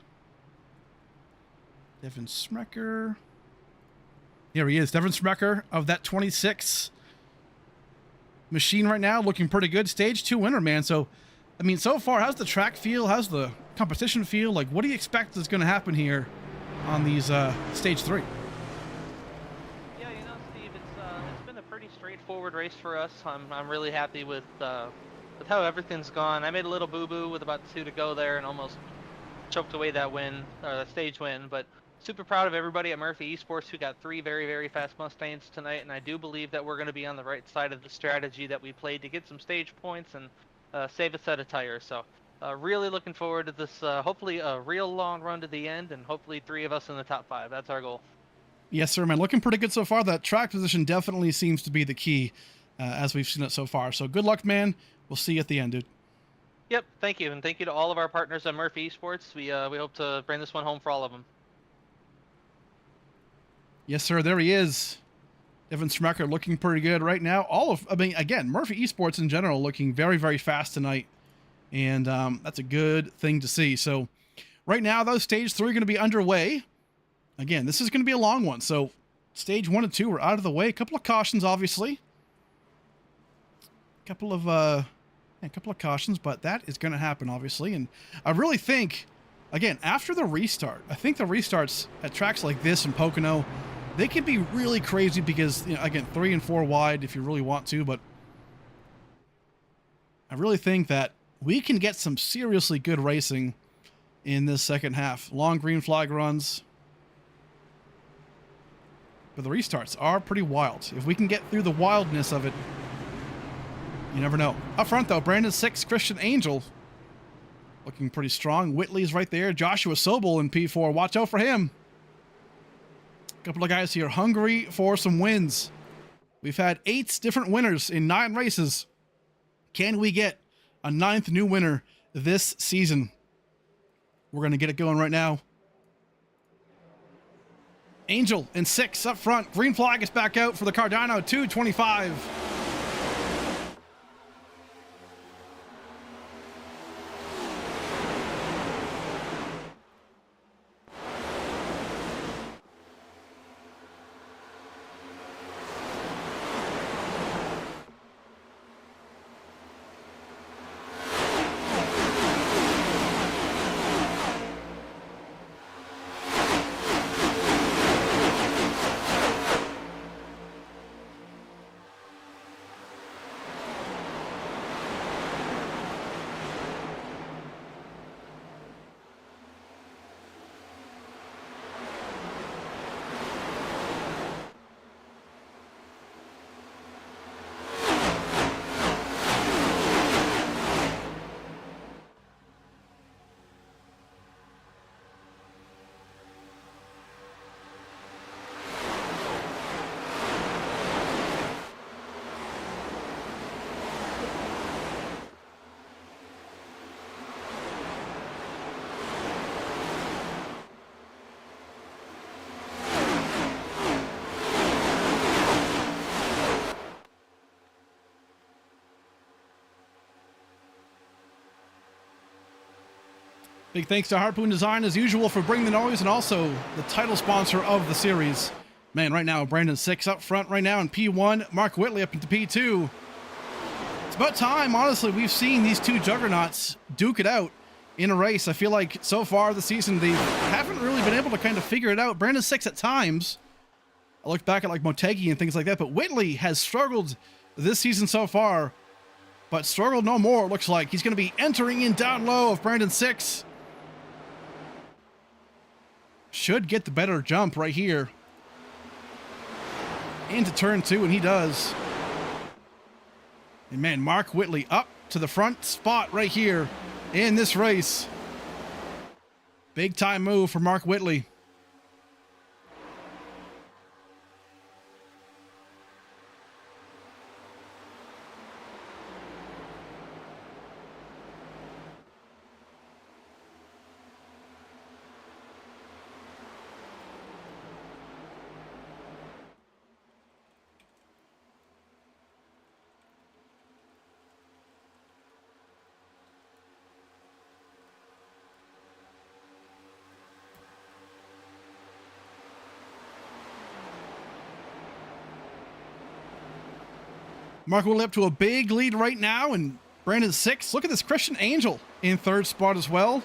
Devin Sprecher. Here he is, Devin Sprecher of that 26 machine right now, looking pretty good. Stage 2 winner, man. So, I mean, so far, how's the track feel? How's the competition feel? Like, what do you expect is going to happen here on these stage 3? Yeah, you know, Steve, it's been a pretty straightforward race for us. I'm really happy with how everything's gone. I made a little boo-boo with about 2 to go there and almost choked away that win, or the stage win, but super proud of everybody at Murphy Esports who got 3 very, very fast Mustangs tonight, and I do believe that we're going to be on the right side of the strategy that we played to get some stage points and save a set of tires. So really looking forward to this, hopefully a real long run to the end, and hopefully 3 of us in the top 5. That's our goal. Yes, sir, man. Looking pretty good so far. That track position definitely seems to be the key as we've seen it so far. So good luck, man. We'll see you at the end, dude. Yep, thank you, and thank you to all of our partners at Murphy Esports. We hope to bring this one home for all of them. Yes, sir. There he is. Evan Smecker looking pretty good right now. Again, Murphy Esports in general looking very, very fast tonight. And that's a good thing to see. So right now, those stage 3 are going to be underway. Again, this is going to be a long one. So stage 1 and 2 are out of the way. A couple of cautions, obviously. A couple of cautions, but that is going to happen, obviously. And I really think, again, after the restart, I think the restarts at tracks like this in Pocono, they can be really crazy because, again, 3 and 4 wide if you really want to, but I really think that we can get some seriously good racing in this second half. Long green flag runs. But the restarts are pretty wild. If we can get through the wildness of it, you never know. Up front, though, Brandon 6, Christian Angel looking pretty strong. Whitley's right there. Joshua Sobel in P4. Watch out for him. A couple of guys here hungry for some wins. We've had 8 different winners in 9 races. Can we get a 9th new winner this season? We're going to get it going right now. Angel in 6 up front. Green flag is back out for the Cardano 225. Big thanks to Harpoon Design, as usual, for bringing the noise, and also the title sponsor of the series. Man, right now, Brandon 6 up front right now in P1. Mark Whitley up into P2. It's about time, honestly. We've seen these two juggernauts duke it out in a race. I feel like so far this season, they haven't really been able to kind of figure it out. Brandon 6 at times. I look back at like Motegi and things like that, but Whitley has struggled this season so far, but struggled no more, it looks like. He's going to be entering in down low of Brandon 6. Should get the better jump right here into turn 2, and he does. And man, Mark Whitley up to the front spot right here in this race. Big time move for Mark Whitley. Mark Whitley up to a big lead right now, and Brandon 6. Look at this, Christian Angel in 3rd spot as well.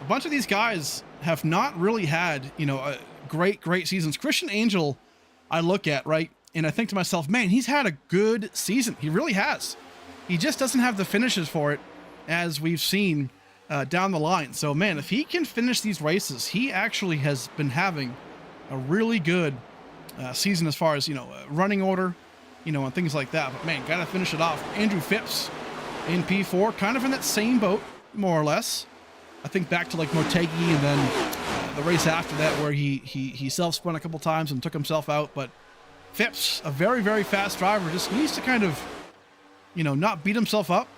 A bunch of these guys have not really had, a great seasons. Christian Angel, I look at, right, and I think to myself, man, he's had a good season. He really has. He just doesn't have the finishes for it, as we've seen down the line. So, man, if he can finish these races, he actually has been having a really good season as far as, running order, and things like that. But man, gotta finish it off. Andrew Phipps in P4, kind of in that same boat, more or less. I think back to like Motegi, and then the race after that where he self-spun a couple times and took himself out. But Phipps, a very, very fast driver, just needs to kind of, not beat himself up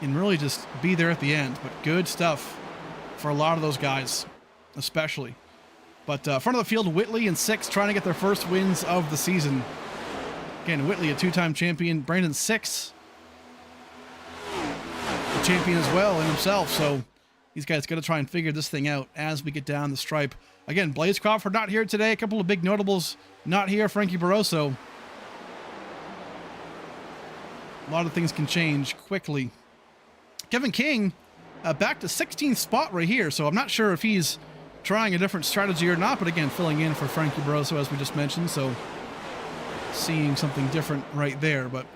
and really just be there at the end. But good stuff for a lot of those guys, especially. But front of the field, Whitley and 6 trying to get their first wins of the season. Again, Whitley, a 2-time champion. Brandon 6, a champion as well in himself. So these guys got to try and figure this thing out as we get down the stripe. Again, Blaze Crawford not here today. A couple of big notables not here. Frankie Barroso. A lot of things can change quickly. Kevin King back to 16th spot right here. So I'm not sure if he's trying a different strategy or not. But again, filling in for Frankie Barroso as we just mentioned. So seeing something different right there. But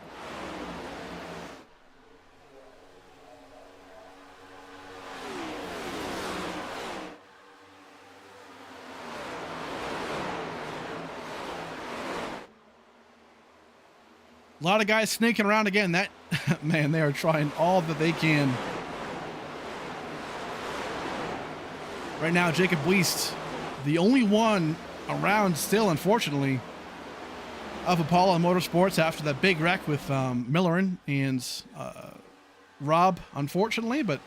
a lot of guys sneaking around again. That, man, they are trying all that they can. Right now, Jacob Weist, the only one around still, unfortunately, of Apollo Motorsports after that big wreck with Millerin and Rob, unfortunately. But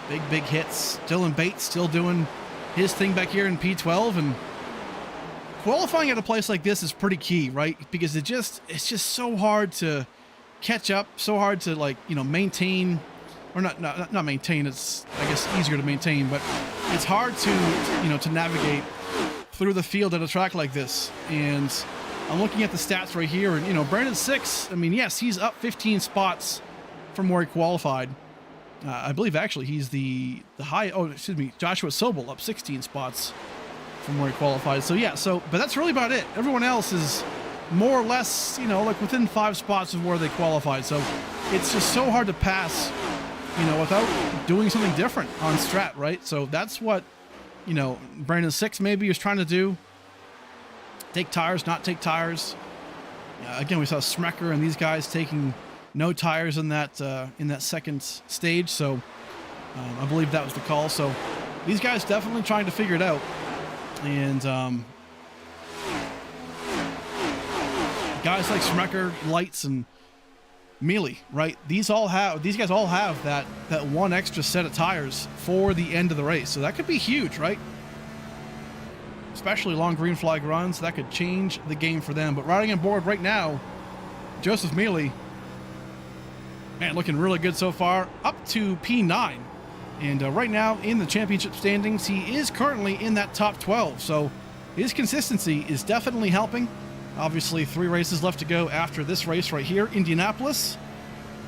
big hits. Dylan Bates still doing his thing back here in P12, and qualifying at a place like this is pretty key, right? Because it's just so hard to catch up, so hard to, like, you know, maintain, or not maintain. It's, I guess, easier to maintain, but it's hard to, you know, to navigate through the field at a track like this. And I'm looking at the stats right here, and, you know, Brandon 6, I mean, yes, he's up 15 spots from where he qualified. I believe actually he's the high, oh, excuse me, Joshua Sobel up 16 spots from where he qualified. So yeah, but that's really about it. Everyone else is more or less, you know, like within 5 spots of where they qualified. So it's just so hard to pass, you know, without doing something different on strat, right? So that's what, you know, Brandon 6 maybe is trying to do. Take tires, not take tires. Again, we saw Smecker and these guys taking no tires in that second stage. So I believe that was the call. So these guys definitely trying to figure it out. And guys like Smecker, Lights, and Mealy, right? These guys all have that one extra set of tires for the end of the race. So that could be huge, right? Especially long green flag runs. That could change the game for them. But riding on board right now, Joseph Mealy, man, looking really good so far. Up to P9. And right now in the championship standings, he is currently in that top 12. So his consistency is definitely helping. Obviously, 3 races left to go after this race right here, Indianapolis.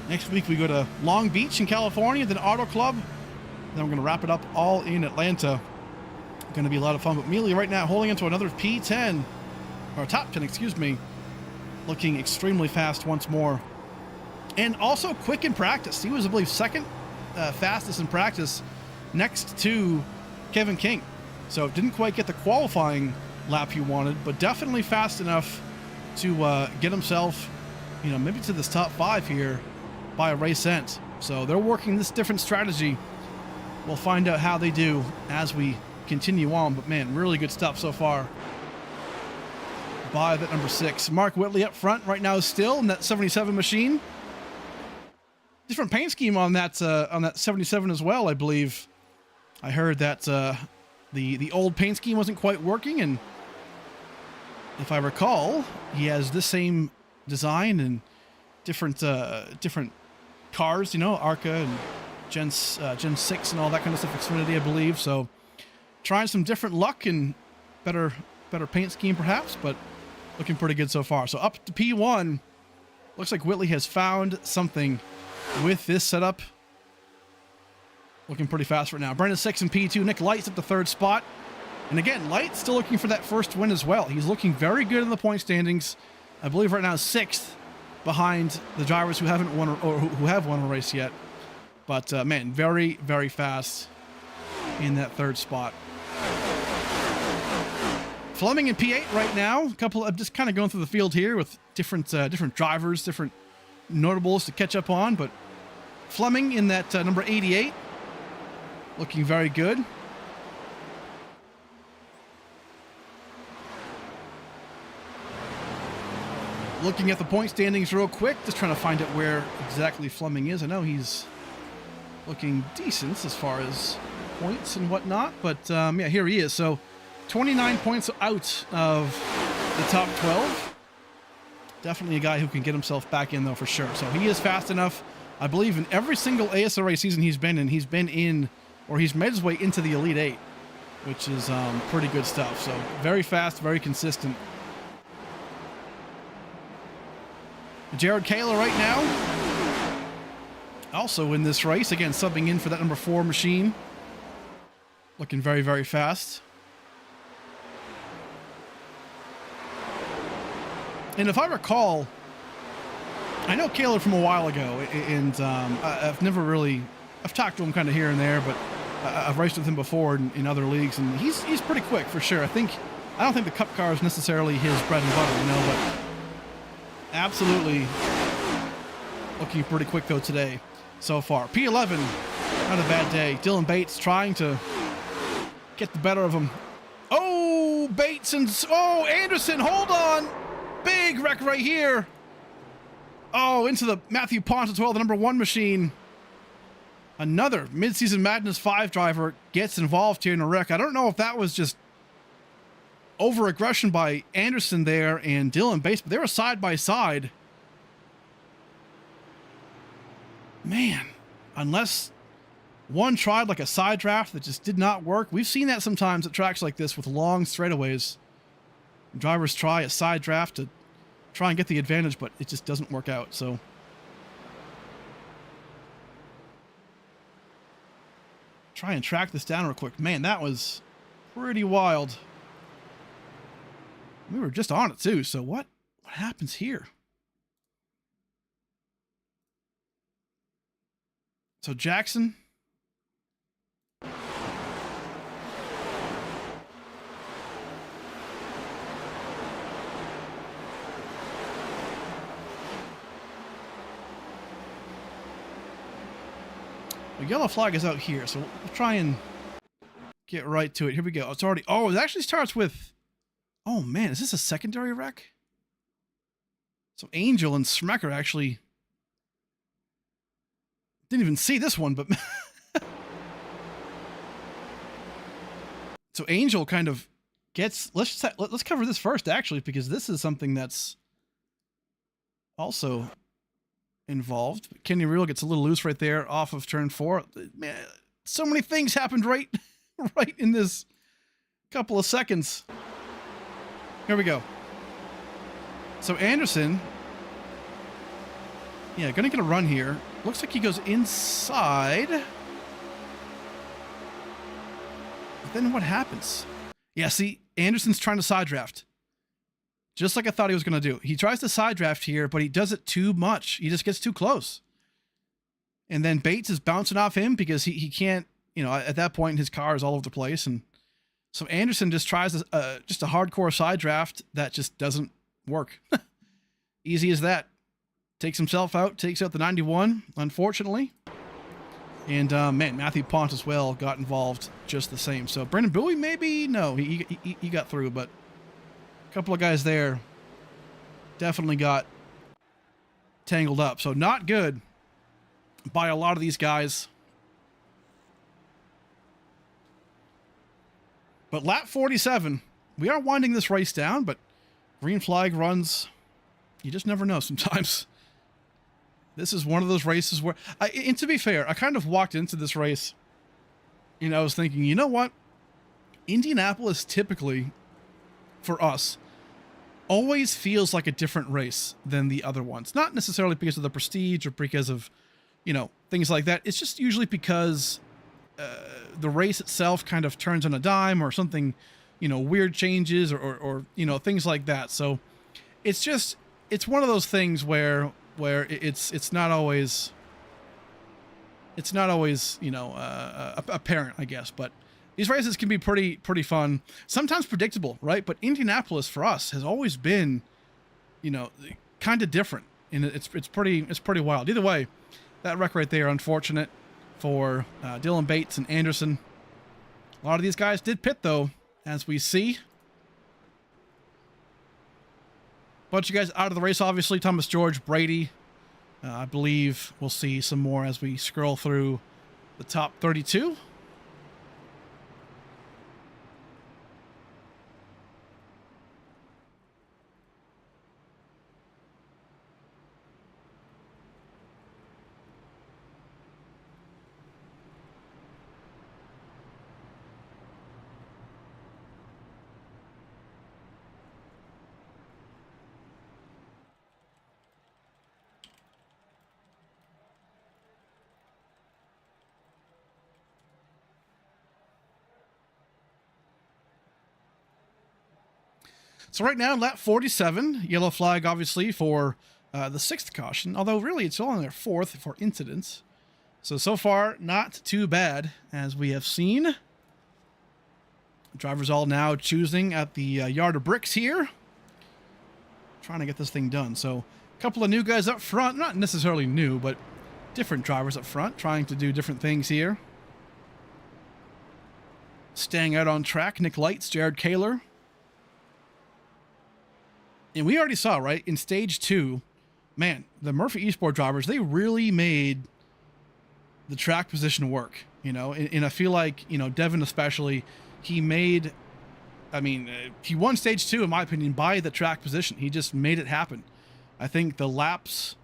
Next week we go to Long Beach in California, then Auto Club. Then we're going to wrap it up all in Atlanta. Going to be a lot of fun. But Mealy right now holding into another P10, or top 10, excuse me. Looking extremely fast once more. And also quick in practice. He was, I believe, second fastest in practice next to Kevin King. So didn't quite get the qualifying lap he wanted, but definitely fast enough to get himself, you know, maybe to this top 5 here by a race end. So they're working this different strategy. We'll find out how they do as we continue on, but man, really good stuff so far by that number 6. Mark Whitley up front right now still in that 77 machine. Different paint scheme on that 77 as well, I believe. I heard that the old paint scheme wasn't quite working, and if I recall, he has the same design and different cars, you know, Arca and Gen 6 and all that kind of stuff, Xfinity, I believe. So trying some different luck and better paint scheme perhaps, but looking pretty good so far. So up to P1. Looks like Whitley has found something with this setup. Looking pretty fast right now. Brandon 6 and P2. Nick Lights at the 3rd spot. And again, Lights still looking for that first win as well. He's looking very good in the point standings. I believe right now 6th behind the drivers who haven't won or who have won a race yet. But man, very, very fast in that 3rd spot. Fleming in P8 right now. A couple of just kind of going through the field here with different drivers, different notables to catch up on. But Fleming in that number 88, looking very good. Looking at the point standings real quick, just trying to find out where exactly Fleming is. I know he's looking decent as far as points and whatnot, but yeah, here he is. So 29 points out of the top 12. Definitely a guy who can get himself back in, though, for sure. So he is fast enough. I believe in every single ASRA season he's been in, or he's made his way into the Elite 8, which is pretty good stuff. So very fast, very consistent. Jared Kayla right now, also in this race, again, subbing in for that number 4 machine. Looking very, very fast. And if I recall, I know Kayla from a while ago, and I've talked to him kind of here and there, but I've raced with him before in other leagues, and he's pretty quick for sure. I don't think the Cup car is necessarily his bread and butter, you know, but absolutely looking pretty quick though today so far. P11, not a bad day. Dylan Bates trying to get the better of him. Oh, Bates and Anderson, hold on. Big wreck right here. Oh, into the Matthew Ponce as well, the number 1 machine. Another Midseason Madness 5 driver gets involved here in a wreck. I don't know if that was just over-aggression by Anderson there and Dylan Bates, but they were side by side. Man, unless one tried like a side draft that just did not work. We've seen that sometimes at tracks like this with long straightaways. Drivers try a side draft to try and get the advantage, but it just doesn't work out. So try and track this down real quick. Man, that was pretty wild. We were just on it too, so what happens here? So Jackson. The yellow flag is out here, so we'll try and get right to it. Here we go. It's already, it actually starts with, oh man, is this a secondary wreck? So Angel and Smecker actually didn't even see this one, but so Angel kind of gets, let's cover this first actually, because this is something that's also involved. Kenny Real gets a little loose right there off of turn 4. Man, so many things happened right in this couple of seconds. Here we go. So Anderson, yeah, gonna get a run here. Looks like he goes inside. But then what happens? Yeah, see, Anderson's trying to side draft. Just like I thought he was going to do. He tries to side draft here, but he does it too much. He just gets too close. And then Bates is bouncing off him because he can't, you know, at that point his car is all over the place. And so Anderson just tries just a hardcore side draft that just doesn't work. Easy as that. Takes himself out, takes out the 91, unfortunately. And man, Matthew Ponce as well got involved just the same. So Brendan Bowie, maybe? No, he got through, but a couple of guys there definitely got tangled up. So not good by a lot of these guys. But lap 47, we are winding this race down, but green flag runs, you just never know sometimes. This is one of those races where, and to be fair, I kind of walked into this race, you know, I was thinking, you know what? Indianapolis typically, for us, always feels like a different race than the other ones. Not necessarily because of the prestige or because of, you know, things like that. It's just usually because the race itself kind of turns on a dime or something, you know, weird changes or you know, things like that. So it's just, it's one of those things where it's not always, you know, apparent, I guess, but these races can be pretty fun, sometimes predictable, right? But Indianapolis for us has always been, you know, kind of different, and it's pretty wild. Either way, that wreck right there, unfortunate for Dylan Bates and Anderson. A lot of these guys did pit though, as we see. Bunch of guys out of the race, obviously. Thomas George, Brady. I believe we'll see some more as we scroll through the top 32. So right now, lap 47, yellow flag, obviously, for the 6th caution. Although, really, it's only their 4th for incidents. So far, not too bad, as we have seen. Drivers all now choosing at the yard of bricks here. Trying to get this thing done. So, a couple of new guys up front. Not necessarily new, but different drivers up front, trying to do different things here. Staying out on track, Nick Lights, Jared Kaler. And we already saw, right, in stage 2, man, the Murphy Eastboard drivers, they really made the track position work, you know, and I feel like, you know, Devin especially, he made, I mean, he won stage 2, in my opinion, by the track position. He just made it happen. I think the laps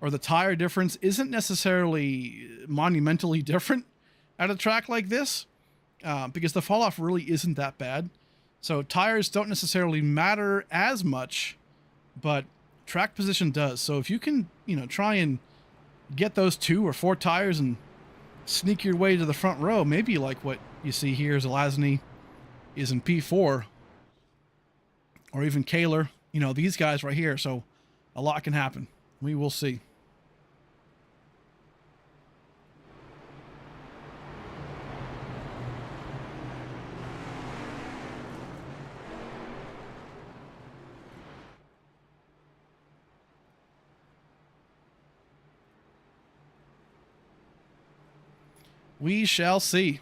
or the tire difference isn't necessarily monumentally different at a track like this, because the fall off really isn't that bad. So tires don't necessarily matter as much, but track position does. So if you can, you know, try and get those 2 or 4 tires and sneak your way to the front row, maybe like what you see here as Zelazny is in P4, or even Kaler, you know, these guys right here. So a lot can happen. We will see. We shall see.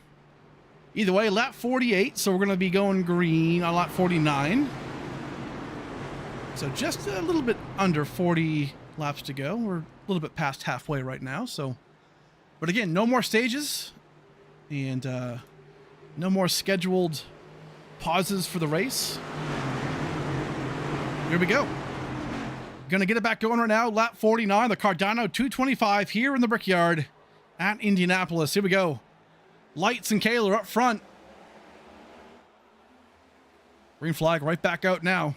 Either way, lap 48, so we're going to be going green on lap 49. So just a little bit under 40 laps to go. We're a little bit past halfway right now. So, but again, no more stages and no more scheduled pauses for the race. Here we go. Going to get it back going right now. Lap 49, the Cardano 225 here in the Brickyard at Indianapolis. Here we go. Lights and Kaler up front. Green flag right back out now.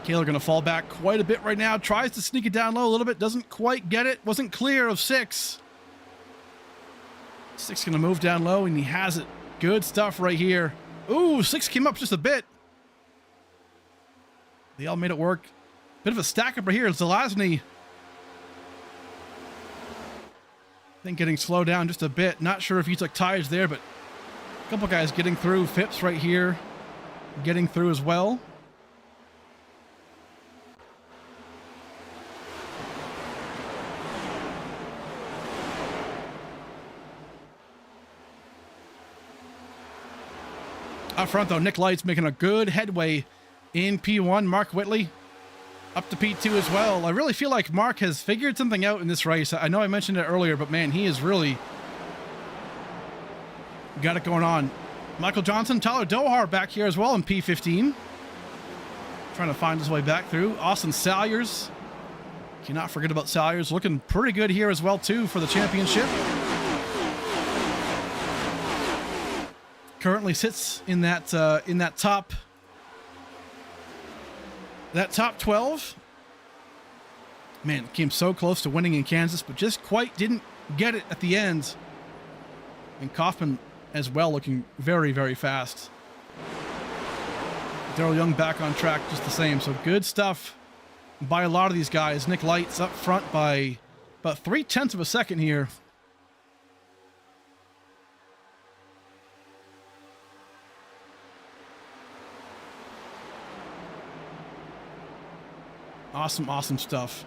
Kaler going to fall back quite a bit right now. Tries to sneak it down low a little bit. Doesn't quite get it. Wasn't clear of 6. 6 going to move down low, and he has it. Good stuff right here. Ooh, 6 came up just a bit. They all made it work. Bit of a stack up right here. Zelazny, I think, getting slowed down just a bit. Not sure if he took tires there, but a couple guys getting through. Phipps right here getting through as well. Up front, though, Nick Lights making a good headway in P1. Mark Whitley up to P2 as well. I really feel like Mark has figured something out in this race. I know I mentioned it earlier, but man, he has really got it going on. Michael Johnson, Tyler Dohar back here as well in P15. Trying to find his way back through. Austin Salyers. Cannot forget about Salyers. Looking pretty good here as well, too, for the championship. Currently sits in that top 12. Man, came so close to winning in Kansas, but just quite didn't get it at the end. And Kaufman as well, looking very, very fast. Darrell Young back on track just the same. So good stuff by a lot of these guys. Nick Lights up front by about 0.3 of a second here. Awesome, awesome stuff.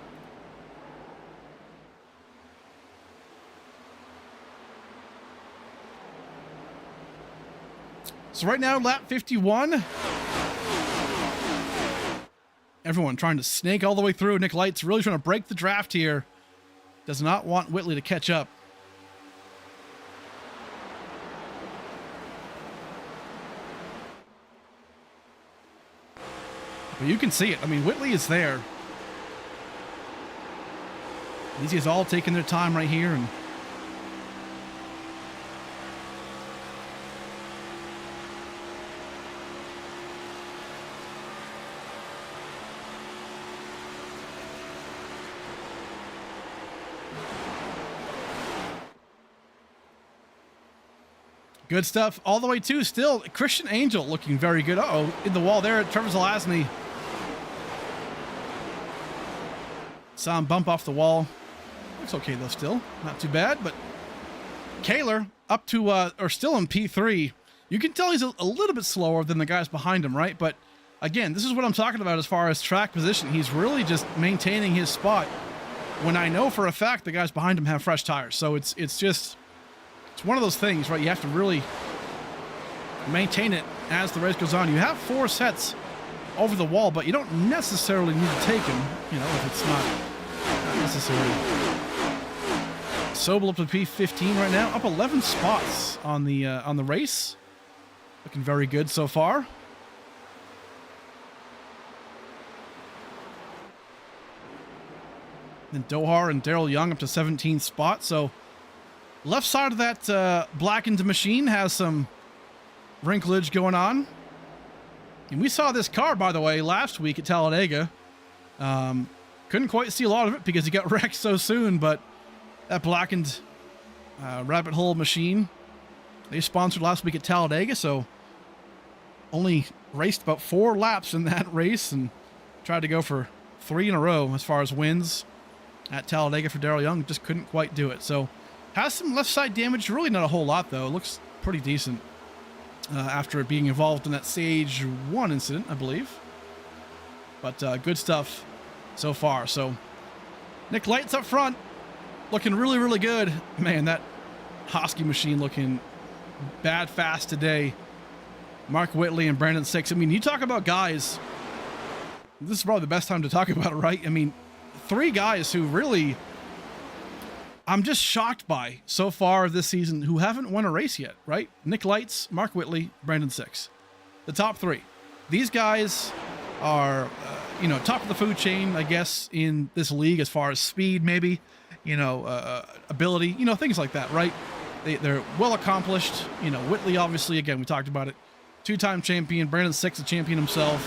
So right now, lap 51. Everyone trying to snake all the way through. Nick Light's really trying to break the draft here. Does not want Whitley to catch up. But you can see it. I mean, Whitley is there. These guys all taking their time right here. And good stuff all the way to still Christian Angel looking very good. Uh-oh, in the wall there. Trevor Zelazny saw him bump off the wall. Looks okay though still. Not too bad, but Kaler up to, or still in P3. You can tell he's a little bit slower than the guys behind him, right? But again, this is what I'm talking about as far as track position. He's really just maintaining his spot when I know for a fact the guys behind him have fresh tires. So it's one of those things, right? You have to really maintain it as the race goes on. You have 4 sets over the wall, but you don't necessarily need to take them, you know, if it's not necessary. Sobel up to P15 right now, up 11 spots on the race. Looking very good so far. Then Dohar and Daryl Young up to 17 spots. So left side of that blackened machine has some wrinklage going on. And we saw this car, by the way, last week at Talladega. Couldn't quite see a lot of it because he got wrecked so soon, but that blackened rabbit hole machine, they sponsored last week at Talladega, so only raced about 4 laps in that race and tried to go for 3 in a row as far as wins at Talladega for Daryl Young. Just couldn't quite do it. So has some left side damage, really not a whole lot though. It looks pretty decent after being involved in that stage 1 incident, I believe. But good stuff so far. So Nick Light's up front, looking really, really good. Man, that Hosky machine looking bad fast today. Mark Whitley and Brandon Six. I mean, you talk about guys, this is probably the best time to talk about it, right? I mean, 3 guys who really, I'm just shocked by so far this season who haven't won a race yet, right? Nick Lights, Mark Whitley, Brandon Six. The top 3. These guys are, you know, top of the food chain, I guess, in this league as far as speed, maybe, you know, ability, you know, things like that, right? They're well accomplished. You know, Whitley, obviously, again, we talked about it. 2-time champion. Brandon Six, a champion himself.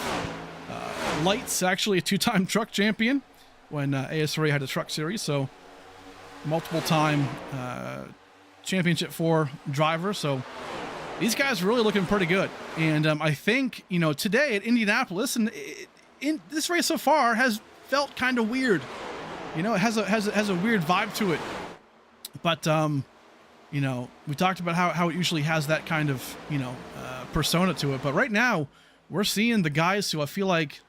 Lights, actually a 2-time truck champion when AS3 had a truck series. So multiple-time championship 4 driver. So these guys are really looking pretty good. And I think, you know, today at Indianapolis, and in this race so far has felt kind of weird. You know, it has a weird vibe to it. But you know, we talked about how it usually has that kind of, you know, persona to it. But right now, we're seeing the guys who I feel like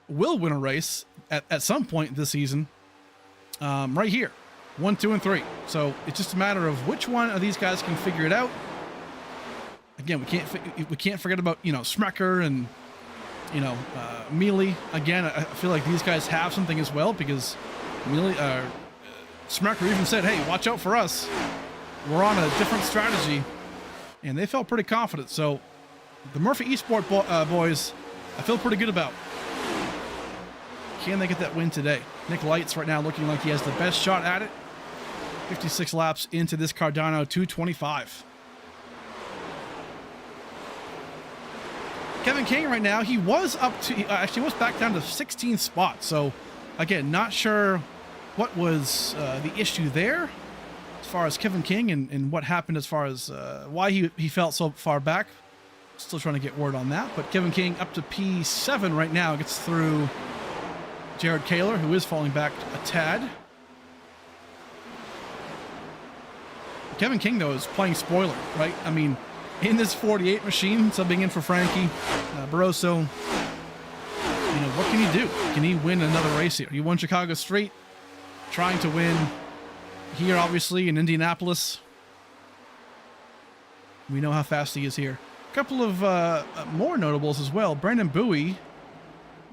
will win a race at some point this season. Right here, 1, 2, and 3. So it's just a matter of which one of these guys can figure it out. Again, we can't forget about, you know, Smecker and, you know, Mealy. Again, I feel like these guys have something as well, because Mealy, Smecker even said, "Hey, watch out for us. We're on a different strategy," and they felt pretty confident. So the Murphy Eastport boys, I feel pretty good about. Can they get that win today? Nick Lights right now looking like he has the best shot at it. 56 laps into this Cardano 225. Kevin King right now, he was up to, actually was back down to 16th spot. So again, not sure what was the issue there as far as Kevin King and what happened as far as why he felt so far back. Still trying to get word on that. But Kevin King up to P7 right now, gets through Jared Kaler, who is falling back a tad. Kevin King, though, is playing spoiler, right? I mean, in this 48 machine, subbing in for Frankie Barroso, you know, what can he do? Can he win another race here? He won Chicago Street, trying to win here, obviously, in Indianapolis. We know how fast he is here. A couple of more notables as well. Brandon Bowie,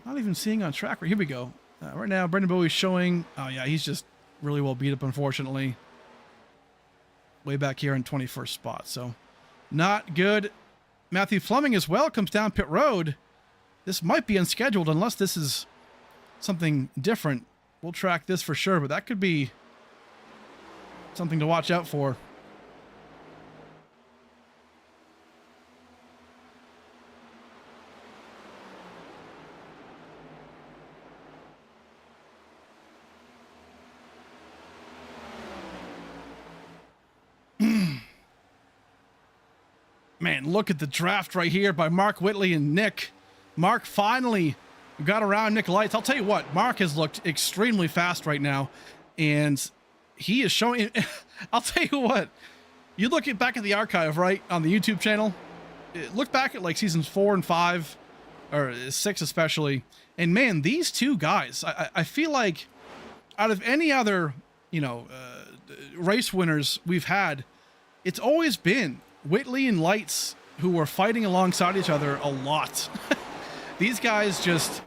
not even seeing on track. Here we go. Right now, Brandon Bowie's showing. Oh yeah, he's just really well beat up, unfortunately. Way back here in 21st spot, so not good. Matthew Fleming as well comes down pit road. This might be unscheduled unless this is something different. We'll track this for sure, but that could be something to watch out for. Man, look at the draft right here by Mark Whitley and Nick. Mark finally got around Nick Lights. I'll tell you what, Mark has looked extremely fast right now, and he is showing. I'll tell you what, you look back at the archive, right, on the YouTube channel, look back at like seasons 4 and 5, or 6 especially, and man, these two guys, I feel like out of any other, you know, race winners we've had, it's always been Whitley and Lights who were fighting alongside each other a lot. These guys just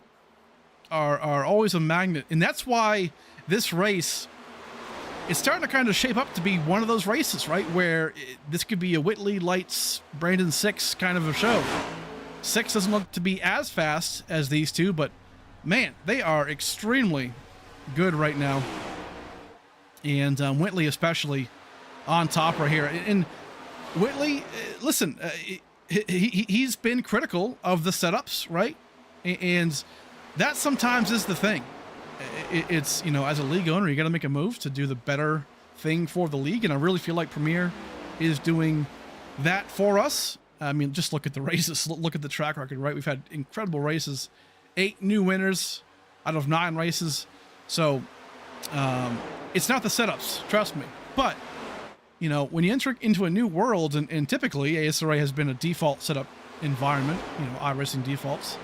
are always a magnet, and that's why this race, it's starting to kind of shape up to be one of those races, right, where this could be a Whitley, Lights, Brandon 6 kind of a show. 6 doesn't look to be as fast as these two, but man, they are extremely good right now, and Whitley especially on top right here. And Whitley, listen, he's been critical of the setups, right? And that sometimes is the thing. It's, you know, as a league owner, you got to make a move to do the better thing for the league. And I really feel like Premier is doing that for us. I mean, just look at the races, look at the track record, right? We've had incredible races, 8 new winners out of 9 races. So it's not the setups, trust me. But you know, when you enter into a new world, and typically ASRA has been a default setup environment, you know, iRacing defaults.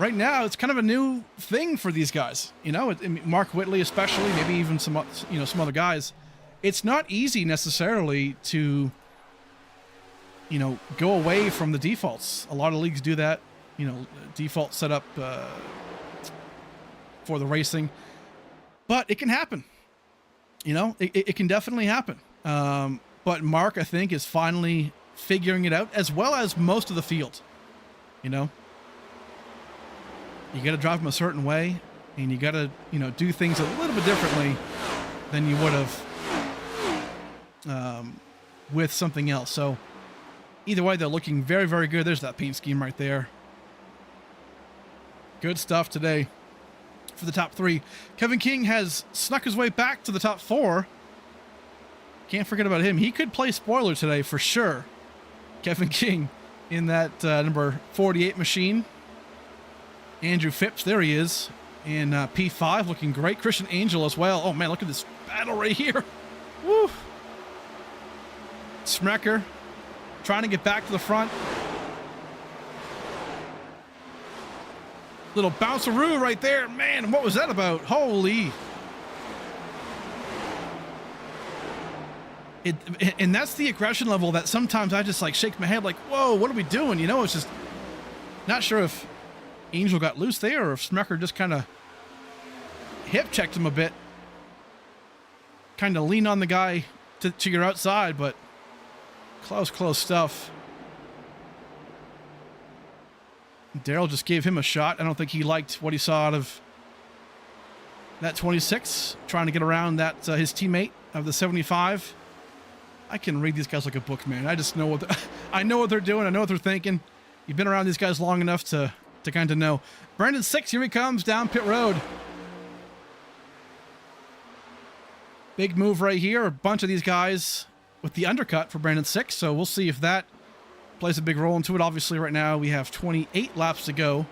Right now, it's kind of a new thing for these guys. You know, Mark Whitley especially, maybe even some, you know, some other guys. It's not easy necessarily to, you know, go away from the defaults. A lot of leagues do that, you know, default setup for the racing. But it can happen. You know, it can definitely happen. But Mark, I think, is finally figuring it out, as well as most of the field. You know, you got to drive them a certain way, and you got to, you know, do things a little bit differently than you would have with something else. So either way, they're looking very, very good. There's that paint scheme right there. Good stuff today for the top 3. Kevin King has snuck his way back to the top 4. Can't forget about him. He could play spoiler today for sure. Kevin King in that number 48 machine. Andrew Phipps, there he is. And P5 looking great. Christian Angel as well. Oh man, look at this battle right here. Woo! Smecker trying to get back to the front. Little bounceroo right there. Man, what was that about? Holy. And that's the aggression level that sometimes I just like shake my head like, whoa, what are we doing? You know, it's just not sure if Angel got loose there or if Smecker just kind of hip checked him a bit. Kind of lean on the guy to your outside, but close stuff. Daryl just gave him a shot. I don't think he liked what he saw out of that 26, trying to get around that his teammate of the 75. I can read these guys like a book, man. I just know what I know what they're doing. I know what they're thinking. You've been around these guys long enough to kind of know. Brandon 6, here he comes down pit road. Big move right here. A bunch of these guys with the undercut for Brandon 6. So we'll see if that plays a big role into it. Obviously, right now we have 28 laps to go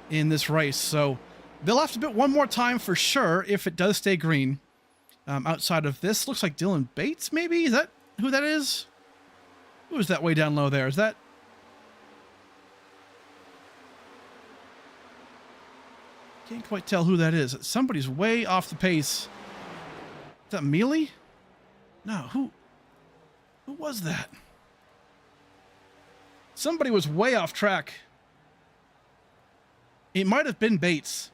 in this race. So they'll have to bid one more time for sure if it does stay green. Outside of this, looks like Dylan Bates, maybe? Is that who that is? Who is that way down low there? Is that... Can't quite tell who that is. Somebody's way off the pace. Is that Mealy? No, who was that? Somebody was way off track. It might have been Bates.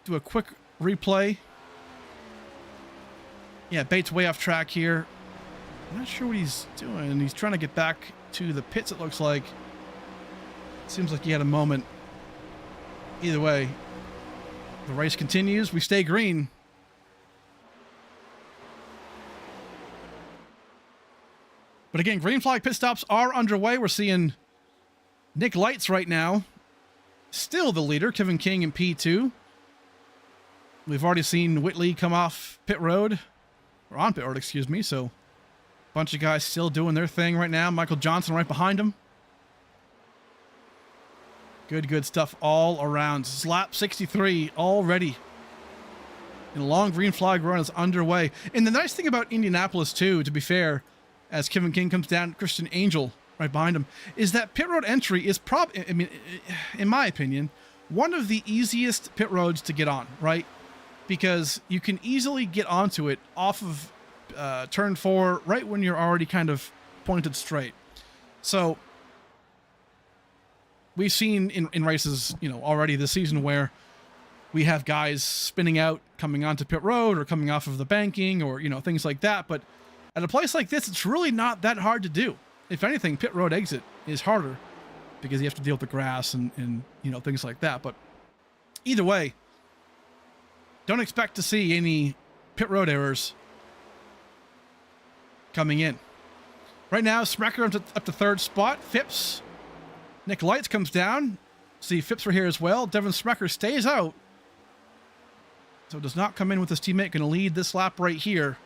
Do a quick replay. Yeah, Bates way off track here. I'm not sure what he's doing. He's trying to get back to the pits, it looks like. Seems like he had a moment. Either way, the race continues. We stay green. But again, green flag pit stops are underway. We're seeing Nick Lights right now. Still the leader, Kevin King in P2. We've already seen Whitley come off pit road. Or on pit road, excuse me. So, a bunch of guys still doing their thing right now. Michael Johnson right behind him. Good stuff all around. This is lap 63 already. And a long green flag run is underway. And the nice thing about Indianapolis, too, to be fair, as Kevin King comes down, Christian Angel right behind him, is that pit road entry is probably, I mean, in my opinion, one of the easiest pit roads to get on, right? Because you can easily get onto it off of turn 4 right when you're already kind of pointed straight. So we've seen in races, you know, already this season where we have guys spinning out, coming onto pit road or coming off of the banking or, you know, things like that. But at a place like this, it's really not that hard to do. If anything, pit road exit is harder because you have to deal with the grass and you know, things like that. But either way, don't expect to see any pit road errors coming in. Right now, Smecker up to third spot. Phipps, Nick Lights comes down. See, Phipps are here as well. Devin Smecker stays out. So does not come in with his teammate. Going to lead this lap right here.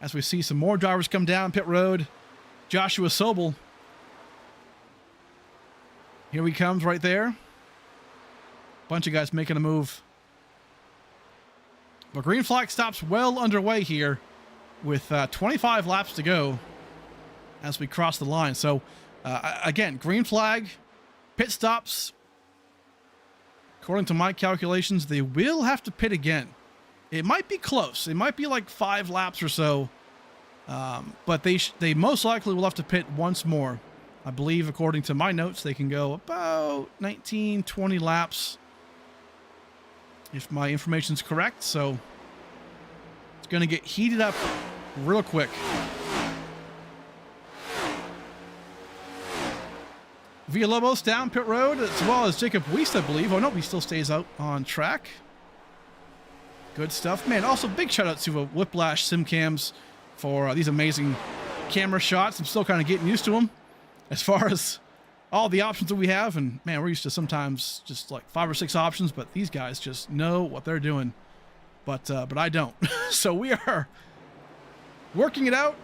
As we see some more drivers come down pit road. Joshua Sobel. Here he comes right there. Bunch of guys making a move. But green flag stops well underway here with 25 laps to go as we cross the line. So again, green flag, pit stops. According to my calculations, they will have to pit again. It might be close. It might be like 5 laps or so. But they most likely will have to pit once more. I believe, according to my notes, they can go about 19, 20 laps. If my information's correct. So it's going to get heated up real quick. Villalobos down pit road, as well as Jacob Wiest, I believe. Oh, no, he still stays out on track. Good stuff. Man, also big shout out to Whiplash Simcams for these amazing camera shots. I'm still kind of getting used to them as far as all the options that we have. And man, we're used to sometimes just like 5 or 6 options, but these guys just know what they're doing. But I don't. So we are working it out,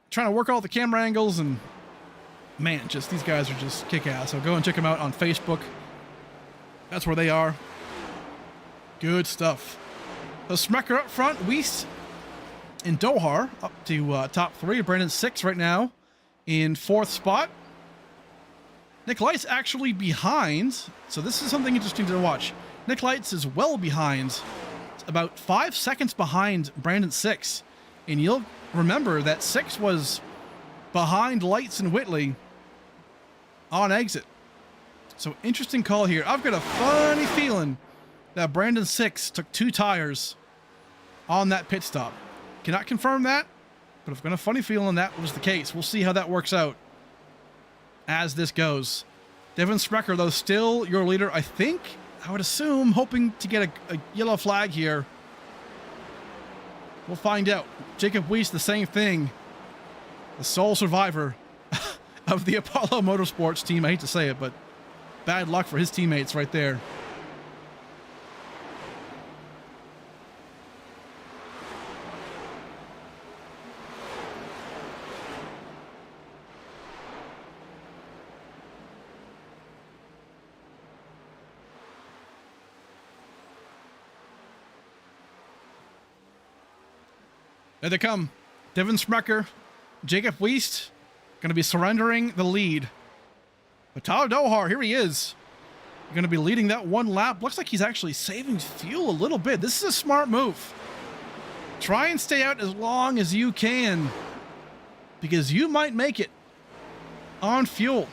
trying to work all the camera angles, and man, just these guys are just kick-ass. So go and check them out on Facebook. That's where they are. Good stuff. So Smecker up front, Wiest and Dohar up to top 3. Brandon 6 right now in 4th spot. Nick Lights actually behind. So this is something interesting to watch. Nick Lights is well behind. About 5 seconds behind Brandon 6. And you'll remember that 6 was behind Lights and Whitley on exit. So interesting call here. I've got a funny feeling that Brandon 6 took 2 tires on that pit stop. Cannot confirm that, but I've got a funny feeling that was the case. We'll see how that works out as this goes. Devin Sprecher, though, still your leader. I think, I would assume, hoping to get a yellow flag here. We'll find out. Jacob Wiest, the same thing. The sole survivor of the Apollo Motorsports team. I hate to say it, but bad luck for his teammates right there. There they come. Devin Sprecher, Jacob Wiest, going to be surrendering the lead. But Tyler Dohar, here he is. Going to be leading that one lap. Looks like he's actually saving fuel a little bit. This is a smart move. Try and stay out as long as you can, because you might make it on fuel.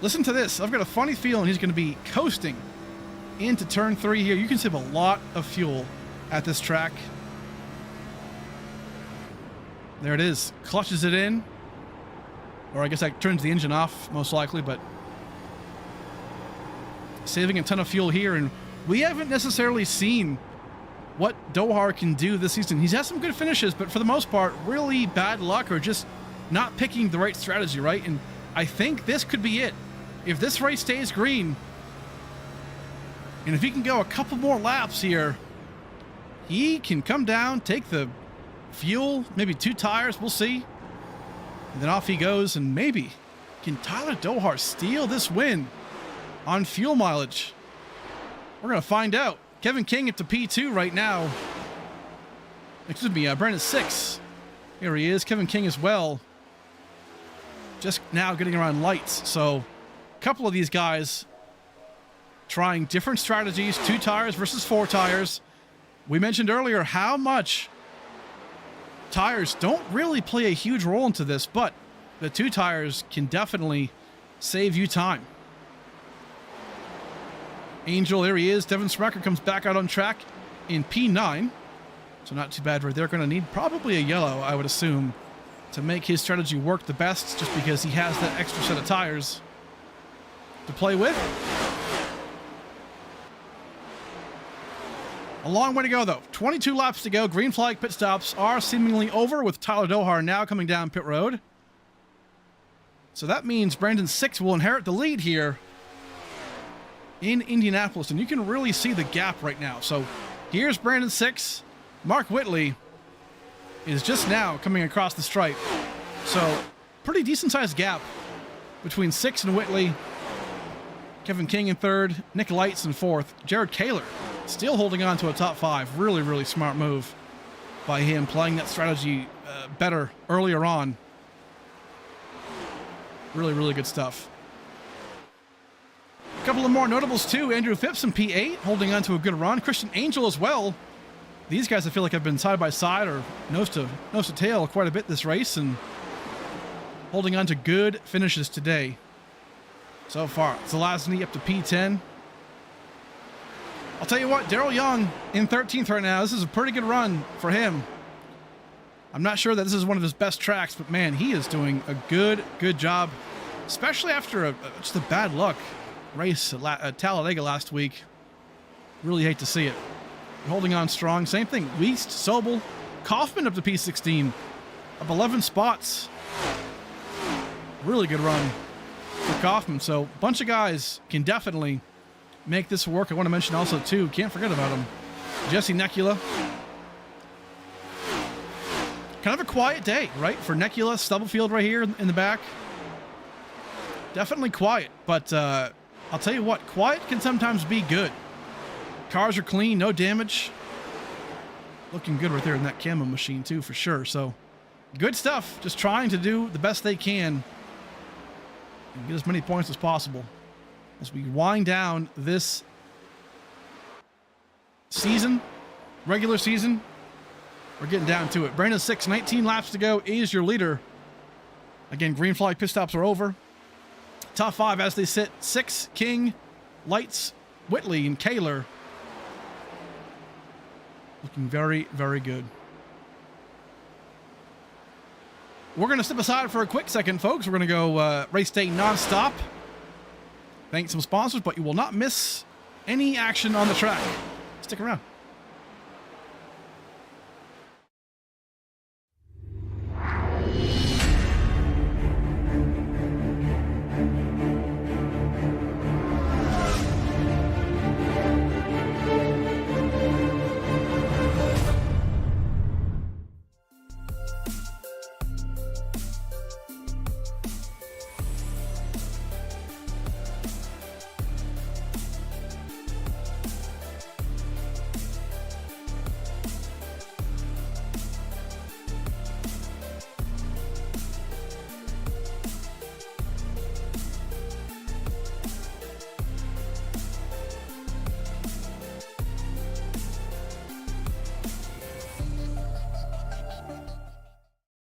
Listen to this. I've got a funny feeling he's going to be coasting into turn 3 here. You can save a lot of fuel at this track. There it is. Clutches it in. Or I guess that turns the engine off, most likely, but saving a ton of fuel here. And we haven't necessarily seen what Dohar can do this season. He's had some good finishes, but for the most part, really bad luck or just not picking the right strategy, right? And I think this could be it. If this race stays green, and if he can go a couple more laps here, he can come down, take the fuel, maybe 2 tires, we'll see. And then off he goes, and maybe can Tyler Dohar steal this win on fuel mileage? We're going to find out. Kevin King up to P2 right now. Excuse me, Brandon 6. Here he is. Kevin King as well. Just now getting around lights. So a couple of these guys trying different strategies. 2 tires versus 4 tires. We mentioned earlier how much tires don't really play a huge role into this, but the 2 tires can definitely save you time. Angel, there he is. Devin Smacker comes back out on track in P9. So not too bad right there. Going to need probably a yellow, I would assume, to make his strategy work the best, just because he has that extra set of tires to play with. A long way to go, though. 22 laps to go. Green flag pit stops are seemingly over, with Tyler Dohar now coming down pit road. So that means Brandon 6 will inherit the lead here in Indianapolis, and you can really see the gap right now. So here's Brandon 6. Mark Whitley is just now coming across the stripe. So pretty decent sized gap between 6 and Whitley. Kevin King in 3rd, Nick Lights in 4th, Jared Kaler still holding on to a top 5. Really, really smart move by him, playing that strategy better earlier on. Really, really good stuff. A couple of more notables too. Andrew Phipps in P8, holding on to a good run. Christian Angel as well. These guys I feel like have been side by side or nose to tail quite a bit this race, and holding on to good finishes today so far. Zelazny up to P10. I'll tell you what, Daryl Young in 13th right now. This is a pretty good run for him. I'm not sure that this is one of his best tracks, but man, he is doing a good job, especially after just a bad luck race at Talladega last week. Really hate to see it. Holding on strong. Same thing. Weist, Sobel, Kaufman up to P16. Up 11 spots. Really good run for Kaufman. So a bunch of guys can definitely make this work. I want to mention also too, can't forget about him, Jesse Necula. Kind of a quiet day, right? For Necula, Stubblefield right here in the back. Definitely quiet, but I'll tell you what, quiet can sometimes be good. Cars are clean, no damage. Looking good right there in that camo machine too, for sure. So good stuff. Just trying to do the best they can and get as many points as possible as we wind down this season, regular season. We're getting down to it. Brandon 6, 19 laps to go, is your leader. Again, green flag pit stops are over. Top 5 as they sit: 6, King, Lights, Whitley, and Kaler. Looking very, very good. We're going to step aside for a quick second, folks. We're going to go race day nonstop. Thank some sponsors, but you will not miss any action on the track. Stick around.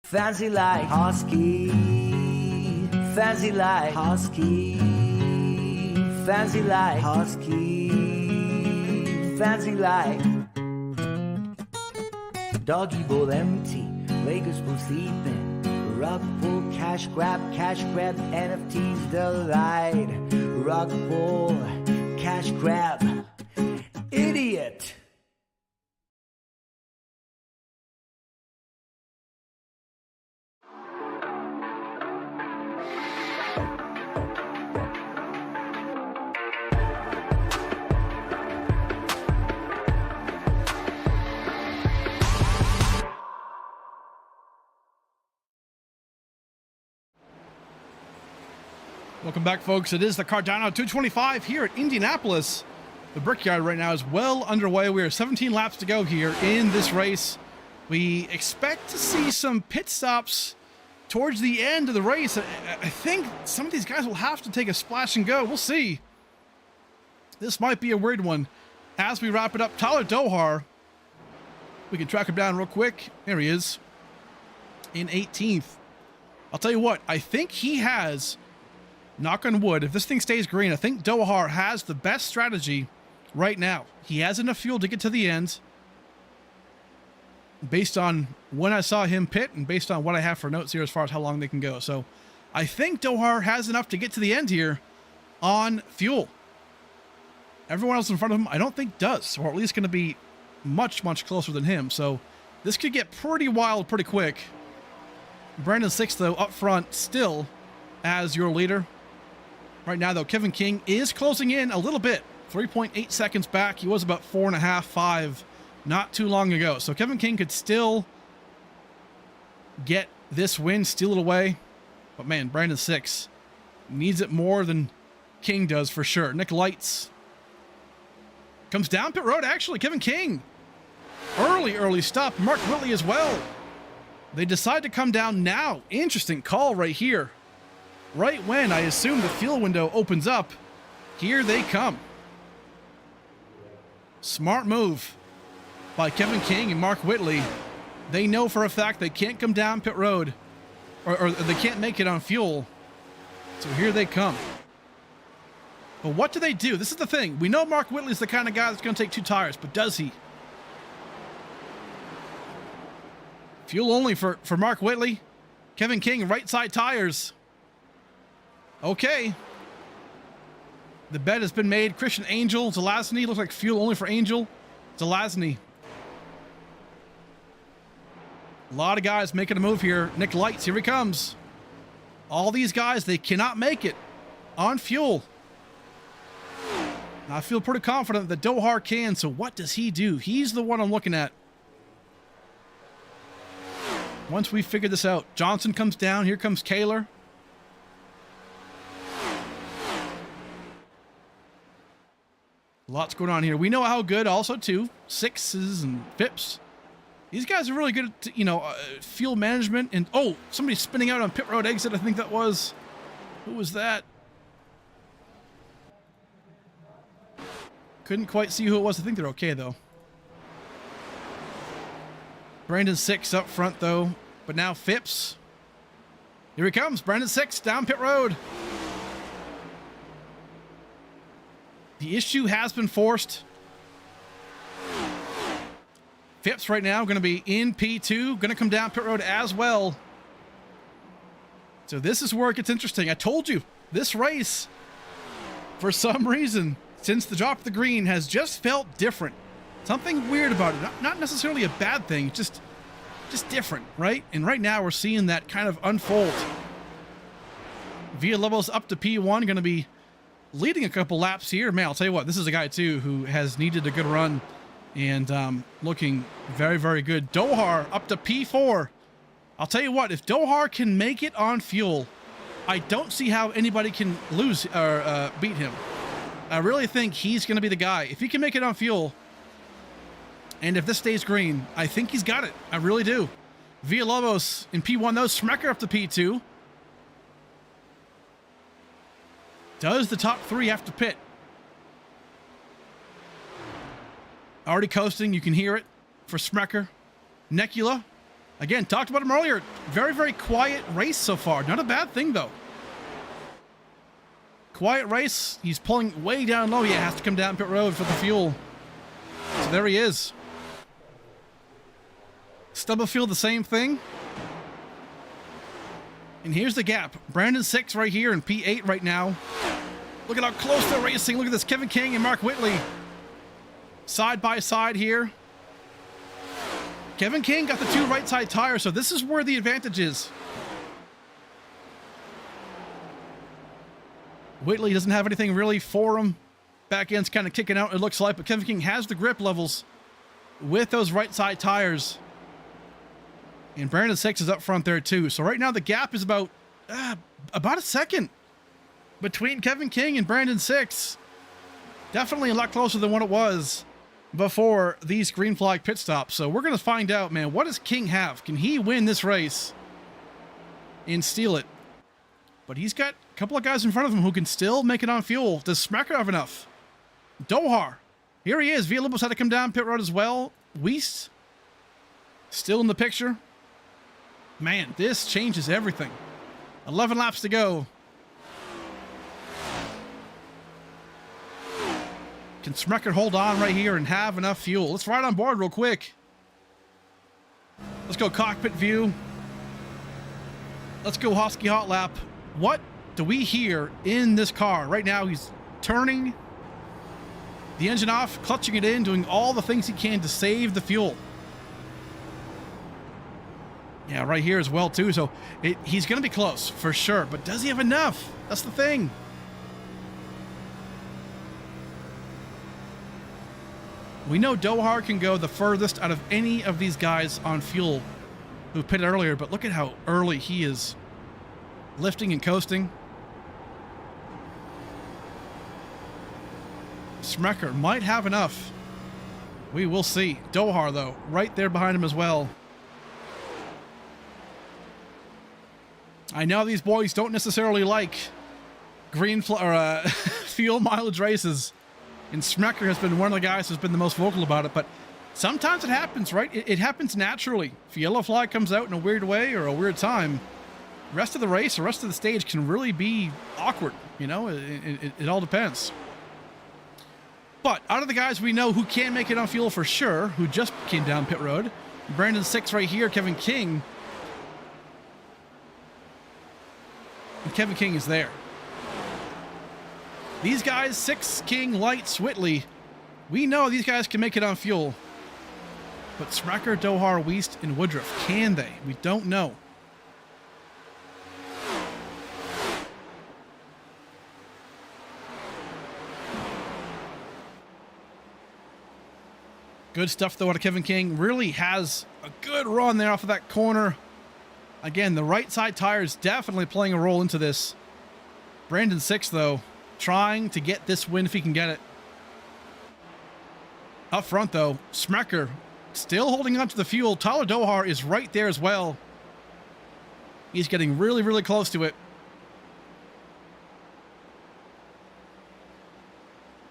Fancy like Husky, fancy life, Husky, fancy life, Husky, fancy life. Doggy bowl empty, Vegas pool sleeping, rug pull, cash grab, NFTs delight. Rug pull, cash grab, idiot. Welcome back, folks. It is the Cardano 225 here at Indianapolis. The Brickyard right now is well underway. We are 17 laps to go here in this race. We expect to see some pit stops towards the end of the race. I think some of these guys will have to take a splash and go. We'll see. This might be a weird one. As we wrap it up, Tyler Dohar, we can track him down real quick. There he is in 18th. I'll tell you what, I think he has, knock on wood, if this thing stays green, I think Dohar has the best strategy right now. He has enough fuel to get to the end based on when I saw him pit and based on what I have for notes here as far as how long they can go. So I think Dohar has enough to get to the end here on fuel. Everyone else in front of him, I don't think does, or at least going to be much, much closer than him. So this could get pretty wild pretty quick. Brandon 6, though, up front still as your leader. Right now, though, Kevin King is closing in a little bit. 3.8 seconds back. He was about 4.5, 5 not too long ago. So Kevin King could still get this win, steal it away. But man, Brandon 6 needs it more than King does for sure. Nick Lights comes down pit road, actually. Kevin King. Early stop. Mark Whitley as well. They decide to come down now. Interesting call right here. Right when I assume the fuel window opens up, here they come. Smart move by Kevin King and Mark Whitley. They know for a fact they can't come down pit road, or they can't make it on fuel. So here they come. But what do they do? This is the thing. We know Mark Whitley's the kind of guy that's going to take 2 tires, but does he? Fuel only for Mark Whitley. Kevin King, right side tires. Okay. The bet has been made. Christian Angel, Zelazny. Looks like fuel only for Angel. Zelazny. A lot of guys making a move here. Nick Lights, here he comes. All these guys, they cannot make it on fuel. I feel pretty confident that Dohar can, so what does he do? He's the one I'm looking at. Once we figure this out, Johnson comes down. Here comes Kaler. Lots going on here. We know how good also too. Sixes and Phipps. These guys are really good at, you know, fuel management. And oh, somebody's spinning out on pit road exit. I think that was, who was that? Couldn't quite see who it was. I think they're okay though. Brandon 6 up front though, but now Phipps. Here he comes, Brandon 6 down pit road. The issue has been forced. Phipps right now going to be in P2, going to come down pit road as well. So this is where it gets interesting. I told you, this race, for some reason, since the drop of the green, has just felt different. Something weird about it. Not necessarily a bad thing, just different, right? And right now we're seeing that kind of unfold. Villalobos up to P1, going to be leading a couple laps here. Man, I'll tell you what, this is a guy too who has needed a good run and looking very, very good. Dohar up to P4. I'll tell you what, if Dohar can make it on fuel, I don't see how anybody can lose or beat him. I really think he's going to be the guy. If he can make it on fuel, and if this stays green, I think he's got it. I really do. Villalobos in P1 though. Smecker up to P2. Does the top 3 have to pit? Already coasting. You can hear it for Smecker. Necula. Again, talked about him earlier. Very, very quiet race so far. Not a bad thing though. Quiet race. He's pulling way down low. Yeah, has to come down pit road for the fuel. So there he is. Stubblefield, the same thing. And here's the gap. Brandon 6 right here and P8 right now. Look at how close they're racing. Look at this. Kevin King and Mark Whitley. Side by side here. Kevin King got the 2 right side tires, so this is where the advantage is. Whitley doesn't have anything really for him. Back end's kind of kicking out, it looks like, but Kevin King has the grip levels with those right side tires. And Brandon 6 is up front there too. So right now the gap is about a second between Kevin King and Brandon 6. Definitely a lot closer than what it was before these green flag pit stops. So we're going to find out, man, what does King have? Can he win this race and steal it? But he's got a couple of guys in front of him who can still make it on fuel. Does Smacker have enough? Dohar. Here he is. Villalobos had to come down pit road as well. Weiss still in the picture. Man, this changes everything. 11 laps to go. Can Smecker hold on right here and have enough fuel? Let's ride on board real quick. Let's go cockpit view. Let's go Hosky hot lap. What do we hear in this car? Right now he's turning the engine off, clutching it in, doing all the things he can to save the fuel. Yeah, right here as well too. So he's going to be close for sure, but does he have enough? That's the thing. We know Dohar can go the furthest out of any of these guys on fuel who pitted earlier, but look at how early he is lifting and coasting. Smecker might have enough. We will see. Dohar, though, right there behind him as well. I know these boys don't necessarily like fuel mileage races. And Smecker has been one of the guys who's been the most vocal about it, but sometimes it happens, right? It happens naturally. If a yellow flag comes out in a weird way or a weird time, the rest of the race, the rest of the stage can really be awkward. You know, it all depends. But out of the guys we know who can make it on fuel for sure, who just came down pit road, Brandon 6 right here, Kevin King. And Kevin King is there. These guys, 6, King, Lights, Whitley, we know these guys can make it on fuel. But Smacker, Dohar, Weiss, and Woodruff, can they? We don't know. Good stuff, though, out of Kevin King. Really has a good run there off of that corner. Again, the right side tire is definitely playing a role into this. Brandon 6, though, trying to get this win if he can get it. Up front, though, Smecker still holding on to the fuel. Tyler Dohar is right there as well. He's getting really, really close to it.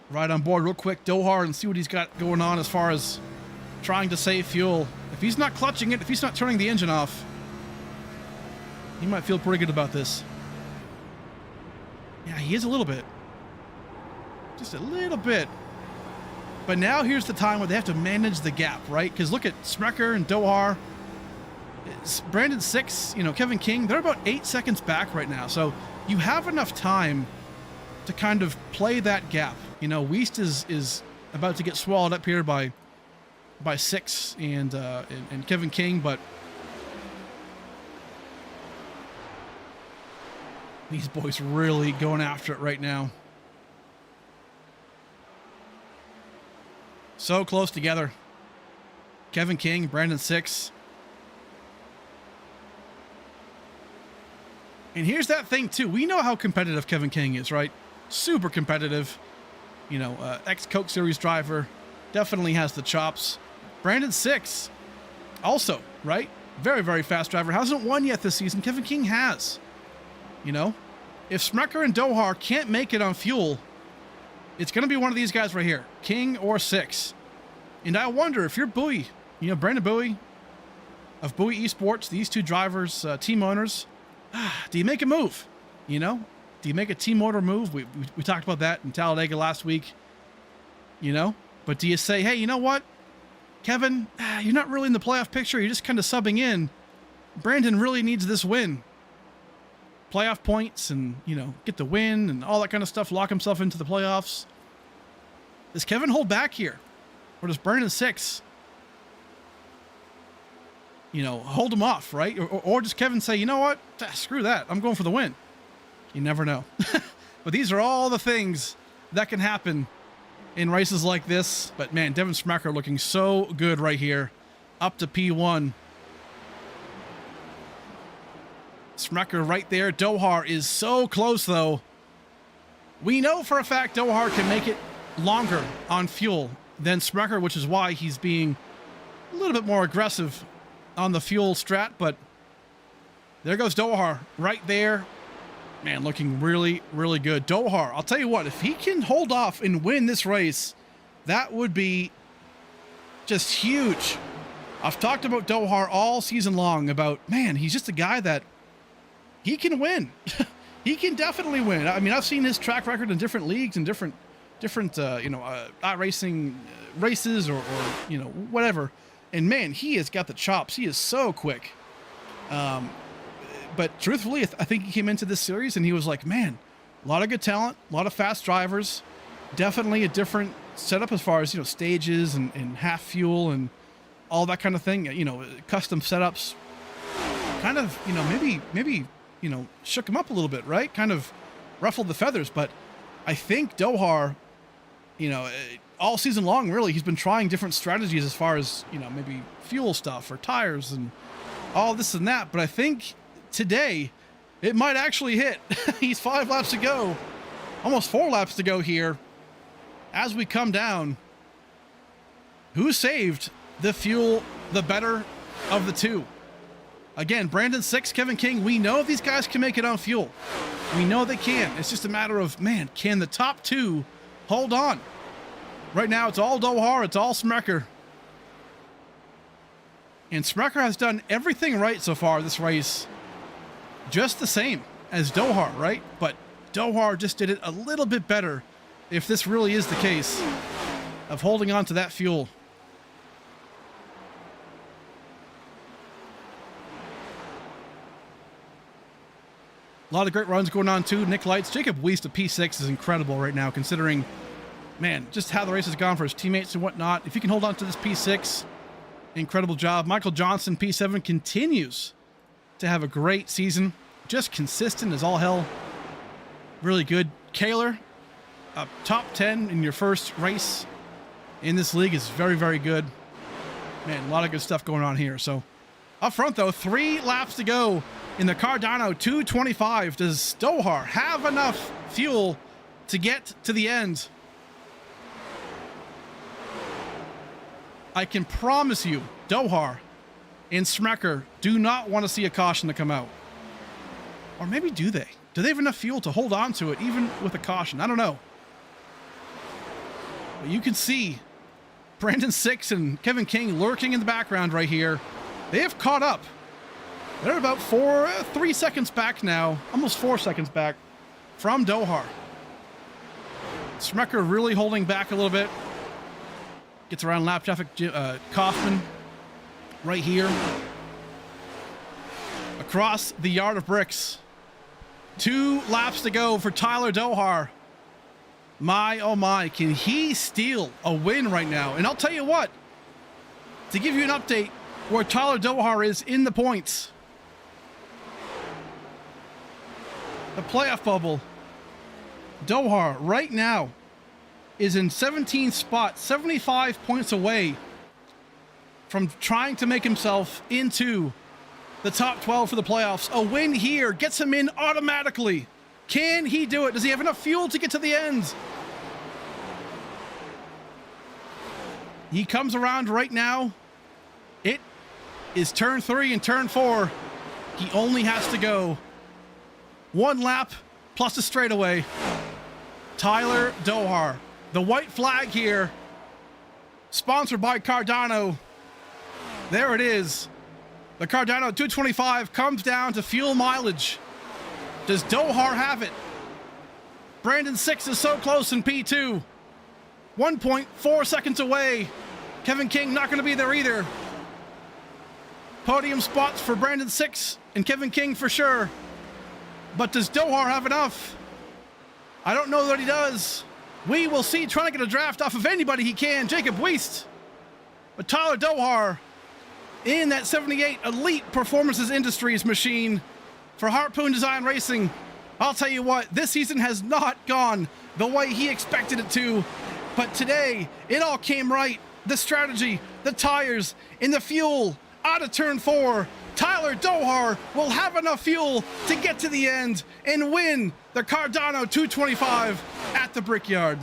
Right on board real quick, Dohar, and see what he's got going on as far as trying to save fuel. If he's not clutching it, if he's not turning the engine off, he might feel pretty good about this. Yeah, he is a little bit. Just a little bit. But now here's the time where they have to manage the gap, right? Because look at Smecker and Dohar. Brandon 6, you know, Kevin King, they're about 8 seconds back right now. So you have enough time to kind of play that gap. You know, Weiss is about to get swallowed up here by 6 and Kevin King, but these boys really going after it right now. So close together. Kevin King, Brandon 6. And here's that thing too. We know how competitive Kevin King is, right? Super competitive. You know, ex-Coke Series driver. Definitely has the chops. Brandon 6. Also, right? Very, very fast driver. Hasn't won yet this season. Kevin King has. You know? If Smecker and Dohar can't make it on fuel, it's going to be one of these guys right here. King or 6. And I wonder if you're Bowie, you know, Brandon Bowie of Bowie Esports, these two drivers, team owners, do you make a move? You know? Do you make a team motor move? We talked about that in Talladega last week, you know? But do you say, hey, you know what, Kevin, you're not really in the playoff picture. You're just kind of subbing in. Brandon really needs this win. Playoff points and, you know, get the win and all that kind of stuff, lock himself into the playoffs. Does Kevin hold back here? Or does Brandon 6, you know, hold him off, right? Or does Kevin say, you know what, screw that, I'm going for the win? You never know. But these are all the things that can happen in races like this. But man, Devin Smecker looking so good right here, up to P1. Smecker right there. Dohar is so close though. We know for a fact Dohar can make it longer on fuel than Smecker, which is why he's being a little bit more aggressive on the fuel strat. But there goes Dohar right there. Man, looking really, really good. Dohar, I'll tell you what, if he can hold off and win this race, that would be just huge. I've talked about Dohar all season long about, man, he's just a guy that he can win. He can definitely win. I mean, I've seen his track record in different leagues and different iRacing races or, you know, whatever. And man, he has got the chops. He is so quick. But truthfully, I think he came into this series and he was like, man, a lot of good talent, a lot of fast drivers, definitely a different setup as far as, you know, stages and half fuel and all that kind of thing, you know, custom setups. Kind of, you know, maybe, you know, shook him up a little bit, right? Kind of ruffled the feathers. But I think Dohar, you know, all season long, really, he's been trying different strategies as far as, you know, maybe fuel stuff or tires and all this and that. But I think today it might actually hit. He's 5 laps to go, almost 4 laps to go here. As we come down, who saved the fuel the better of the two? Again, Brandon 6, Kevin King, we know these guys can make it on fuel. We know they can. It's just a matter of, man, can the top two hold on? Right now, it's all Dohar, it's all Smecker. And Smecker has done everything right so far this race. Just the same as Dohar, right? But Dohar just did it a little bit better, if this really is the case, of holding on to that fuel. A lot of great runs going on too. Nick Lights, Jacob Weiss to P6 is incredible right now, considering, man, just how the race has gone for his teammates and whatnot. If you can hold on to this P6, incredible job. Michael Johnson, P7, continues to have a great season. Just consistent as all hell. Really good. Kaler, top 10 in your first race in this league is very, very good. Man, a lot of good stuff going on here. So up front though, 3 laps to go in the Cardano 225. Does Dohar have enough fuel to get to the end? I can promise you, Dohar and Smecker do not want to see a caution to come out. Or maybe do they? Do they have enough fuel to hold on to it even with a caution? I don't know. But you can see Brandon 6 and Kevin King lurking in the background right here. They have caught up. They're about 3 seconds back now, almost 4 seconds back from Dohar. Smecker really holding back a little bit. Gets around lap traffic. Kaufman right here. Across the yard of bricks. 2 laps to go for Tyler Dohar. My, oh my, can he steal a win right now? And I'll tell you what, to give you an update where Tyler Dohar is in the points. The playoff bubble. Dohar right now is in 17th spot, 75 points away from trying to make himself into the top 12 for the playoffs. A win here gets him in automatically. Can he do it? Does he have enough fuel to get to the end? He comes around right now. It is turn 3 and turn 4. He only has to go 1 lap plus a straightaway. Tyler Dohar. The white flag here. Sponsored by Cardano. There it is. The Cardano 225 comes down to fuel mileage. Does Dohar have it? Brandon 6 is so close in P2. 1.4 seconds away. Kevin King not going to be there either. Podium spots for Brandon 6 and Kevin King for sure. But does Dohar have enough? I don't know that he does. We will see, trying to get a draft off of anybody he can. Jacob Weist. But Tyler Dohar in that 78 Elite Performances Industries machine for Harpoon Design Racing. I'll tell you what, this season has not gone the way he expected it to. But today, it all came right. The strategy, the tires, and the fuel. Out of turn 4, Tyler Dohar will have enough fuel to get to the end and win the Cardano 225 at the Brickyard.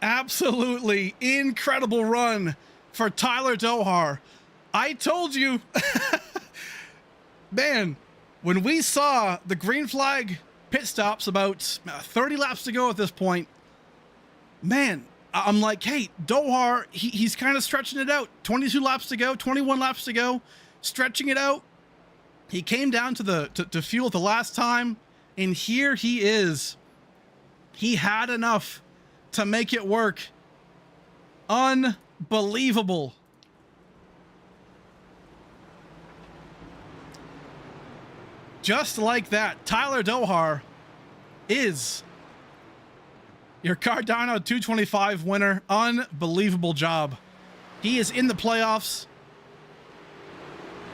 Absolutely incredible run for Tyler Dohar. I told you, man, when we saw the green flag pit stops about 30 laps to go at this point, man, I'm like, hey, Dohar, he's kind of stretching it out. 22 laps to go, 21 laps to go, stretching it out. He came down to fuel the last time, and here he is. He had enough to make it work. Unbelievable. Just like that, Tyler Dohar is your Cardano 225 winner. Unbelievable job. He is in the playoffs,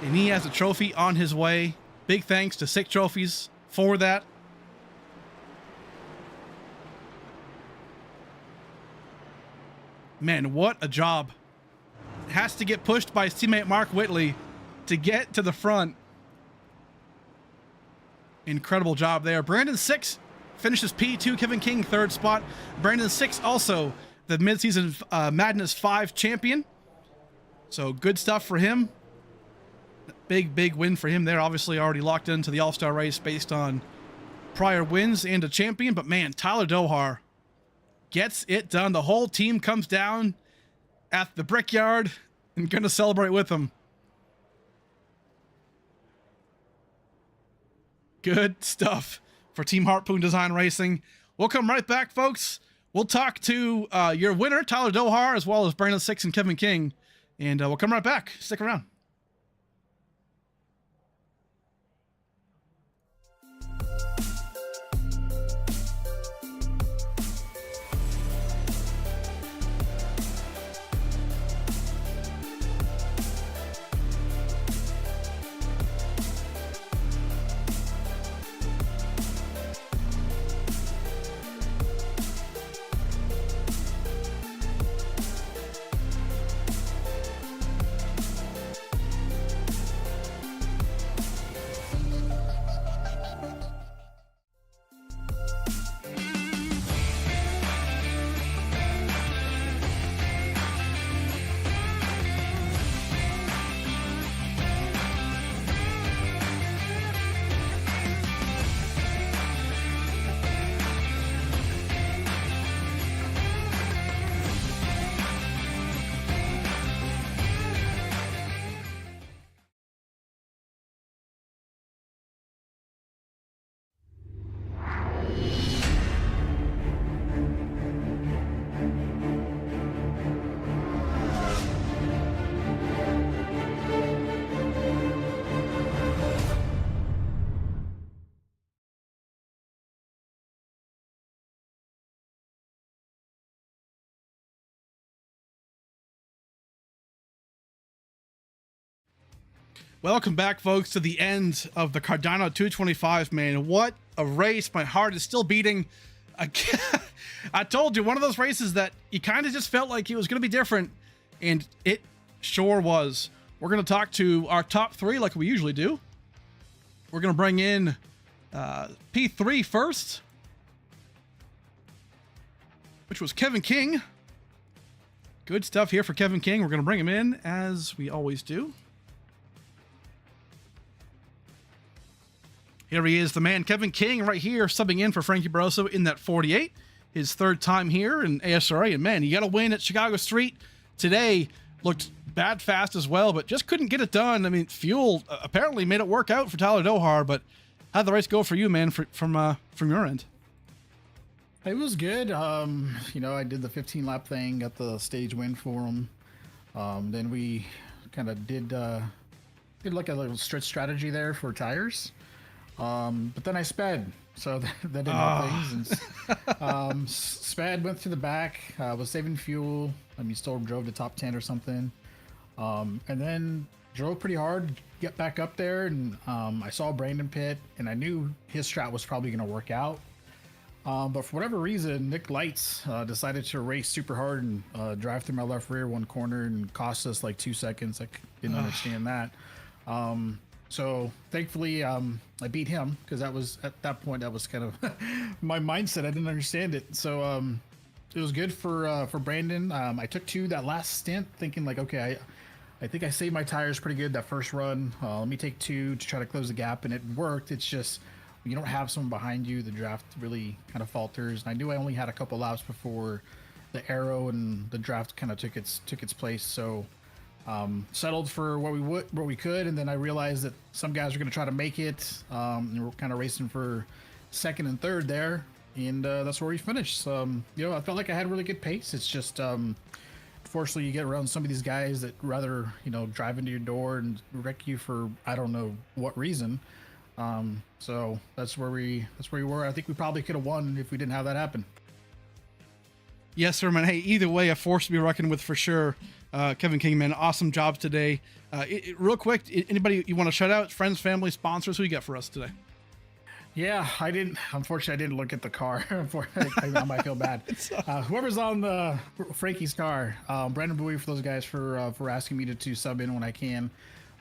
and he has a trophy on his way. Big thanks to Sick Trophies for that. Man, what a job. Has to get pushed by his teammate Mark Whitley to get to the front. Incredible job there. Brandon 6 finishes P2. Kevin King, 3rd spot. Brandon 6 also the midseason Madness 5 champion. So good stuff for him. Big win for him there. Obviously already locked into the All-Star race based on prior wins and a champion. But man, Tyler Dohar gets it done. The whole team comes down at the Brickyard and going to celebrate with him. Good stuff for Team Harpoon Design Racing. We'll come right back, folks. We'll talk to your winner, Tyler Dohar, as well as Brandon 6 and Kevin King. And we'll come right back. Stick around. Welcome back, folks, to the end of the Cardano 225, man. What a race. My heart is still beating. I told you, one of those races that you kind of just felt like it was going to be different, and it sure was. We're going to talk to our top 3 like we usually do. We're going to bring in P3 first, which was Kevin King. Good stuff here for Kevin King. We're going to bring him in, as we always do. Here he is, the man, Kevin King, right here, subbing in for Frankie Barroso in that 48. His third time here in ASRA, and man, you got to win at Chicago Street today. Looked bad fast as well, but just couldn't get it done. I mean, fuel apparently made it work out for Tyler Dohar, but how'd the race go for you, man, from your end? It was good. You know, I did the 15 lap thing, got the stage win for him. Then we kind of did like a little stretch strategy there for tires. But then I sped, so that didn't help things. And, sped, went through the back, was saving fuel. I mean, still drove to top 10 or something. And then drove pretty hard, get back up there, and I saw Brandon pit, and I knew his strat was probably going to work out. But for whatever reason, Nick Lights decided to race super hard and drive through my left rear one corner and cost us like 2 seconds. I didn't understand that. So thankfully, I beat him, because that was, at that point, that was kind of my mindset. I didn't understand it. So it was good for Brandon. I took 2 that last stint, thinking like, okay, I think I saved my tires pretty good that first run. Let me take 2 to try to close the gap, and it worked. It's just, you don't have someone behind you, the draft really kind of falters. And I knew I only had a couple laps before the arrow and the draft kind of took its place. So settled for what we could, and then I realized that some guys were going to try to make it, and we're kind of racing for second and third there, and that's where we finished. You know, I felt like I had really good pace. It's just unfortunately you get around some of these guys that rather, you know, drive into your door and wreck you for I don't know what reason. So that's where we were. I think we probably could have won if we didn't have that happen. Yes, sir, man. Hey, either way, a force to be reckoned with for sure. Kevin King, man, awesome job today. Real quick, anybody you want to shout out? Friends, family, sponsors? Who you got for us today? Yeah, unfortunately, I didn't look at the car. I might feel bad. Whoever's on Frankie's car, Brandon Bowie, for those guys for asking me to sub in when I can.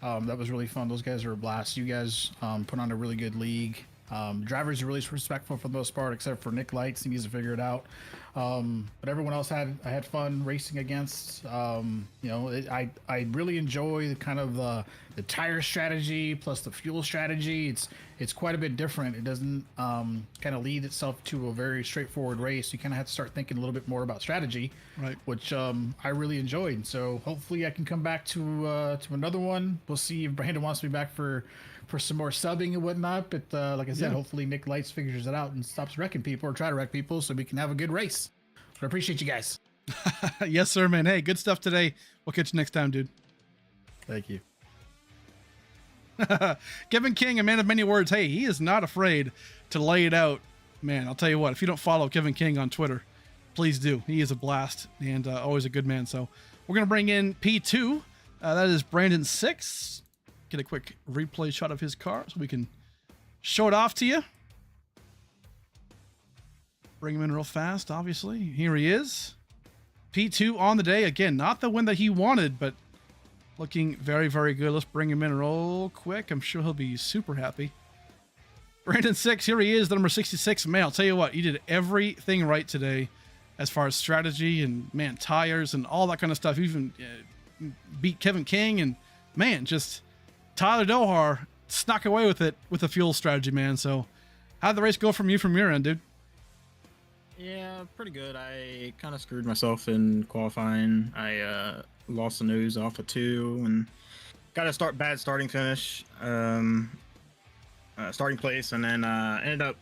That was really fun. Those guys are a blast. You guys put on a really good league. Drivers are really respectful for the most part, except for Nick Lights. He needs to figure it out. But everyone else I had fun racing against. You know, I really enjoy the kind of the tire strategy plus the fuel strategy. It's quite a bit different. It doesn't kind of lead itself to a very straightforward race. You kind of have to start thinking a little bit more about strategy, right? Which I really enjoyed. So hopefully I can come back to another one. We'll see if Brandon wants me back for some more subbing and whatnot. But like I said, hopefully Nick Lights figures it out and stops wrecking people, or try to wreck people, so we can have a good race. But I appreciate you guys. Yes, sir, man. Hey, good stuff today. We'll catch you next time, dude. Thank you. Kevin King, a man of many words. Hey, he is not afraid to lay it out. Man, I'll tell you what, if you don't follow Kevin King on Twitter, please do. He is a blast and always a good man. So we're going to bring in P2. That is Brandon 6. Get a quick replay shot of his car so we can show it off to you. Bring him in real fast, obviously. Here he is. P2 on the day. Again, not the win that he wanted, but looking very, very good. Let's bring him in real quick. I'm sure he'll be super happy. Brandon 6, here he is, the number 66. Man, I'll tell you what, he did everything right today as far as strategy and, man, tires and all that kind of stuff. He even beat Kevin King, and, man, just Tyler Dohar snuck away with it with the fuel strategy, man. So how'd the race go from your end, dude? Yeah, pretty good. I kind of screwed myself in qualifying. I lost the nose off of 2 and got a bad starting finish, starting place, and then ended up